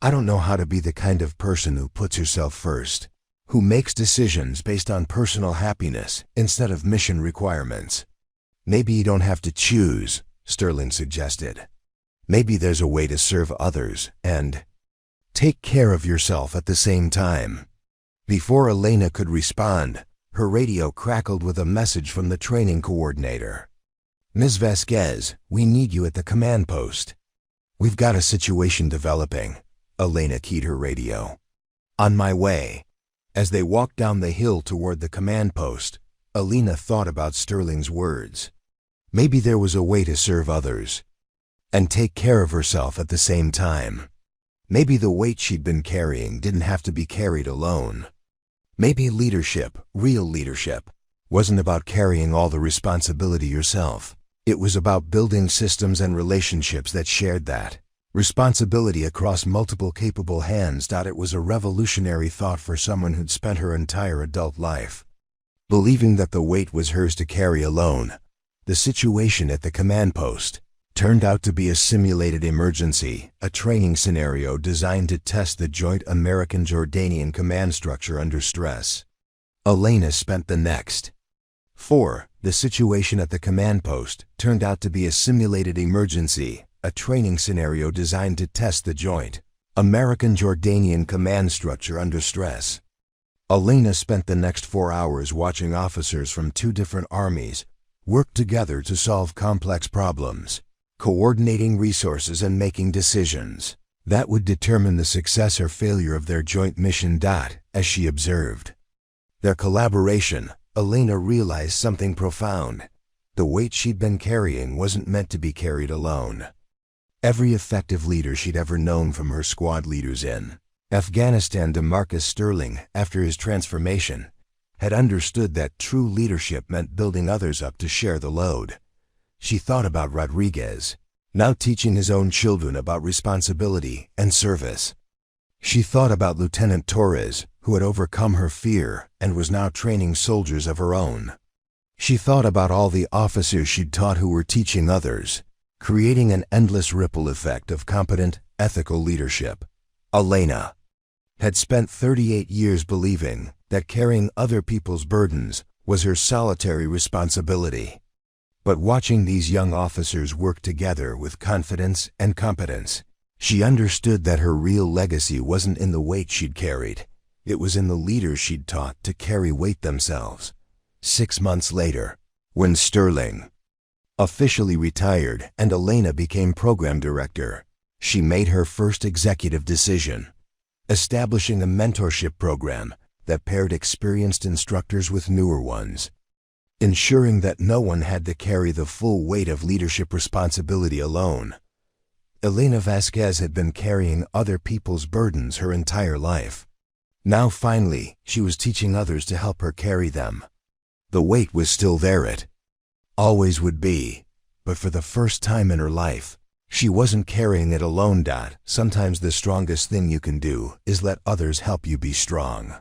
I don't know how to be the kind of person who puts herself first, who makes decisions based on personal happiness instead of mission requirements." "Maybe you don't have to choose," Sterling suggested. "Maybe there's a way to serve others and take care of yourself at the same time." Before Elena could respond, her radio crackled with a message from the training coordinator. "Ms. Vasquez, we need you at the command post. We've got a situation developing." Elena keyed her radio. "On my way." As they walked down the hill toward the command post, Elena thought about Sterling's words. Maybe there was a way to serve others and take care of herself at the same time. Maybe the weight she'd been carrying didn't have to be carried alone. Maybe leadership, real leadership, wasn't about carrying all the responsibility yourself. It was about building systems and relationships that shared that responsibility across multiple capable hands. It was a revolutionary thought for someone who'd spent her entire adult life believing that the weight was hers to carry alone. The situation at the command post turned out to be a simulated emergency, a training scenario designed to test the joint American-Jordanian command structure under stress. Elena spent the next 4. The situation at the command post turned out to be a simulated emergency, a training scenario designed to test the joint American-Jordanian command structure under stress. Elena spent the next 4 hours watching officers from 2 different armies work together to solve complex problems, coordinating resources and making decisions that would determine the success or failure of their joint mission. As she observed their collaboration, Elena realized something profound. The weight she'd been carrying wasn't meant to be carried alone. Every effective leader she'd ever known, from her squad leaders in Afghanistan to Marcus Sterling after his transformation, had understood that true leadership meant building others up to share the load. She thought about Rodriguez, now teaching his own children about responsibility and service. She thought about Lieutenant Torres, who had overcome her fear and was now training soldiers of her own. She thought about all the officers she'd taught who were teaching others, creating an endless ripple effect of competent, ethical leadership. Elena had spent 38 years believing that carrying other people's burdens was her solitary responsibility. But watching these young officers work together with confidence and competence, she understood that her real legacy wasn't in the weight she'd carried. It was in the leaders she'd taught to carry weight themselves. 6 months later, when Sterling officially retired and Elena became program director, she made her first executive decision, establishing a mentorship program that paired experienced instructors with newer ones, ensuring that no one had to carry the full weight of leadership responsibility alone. Elena Vasquez had been carrying other people's burdens her entire life. Now finally, she was teaching others to help her carry them. The weight was still there, it always would be, but for the first time in her life, She wasn't carrying it alone. Sometimes the strongest thing you can do is let others help you be strong.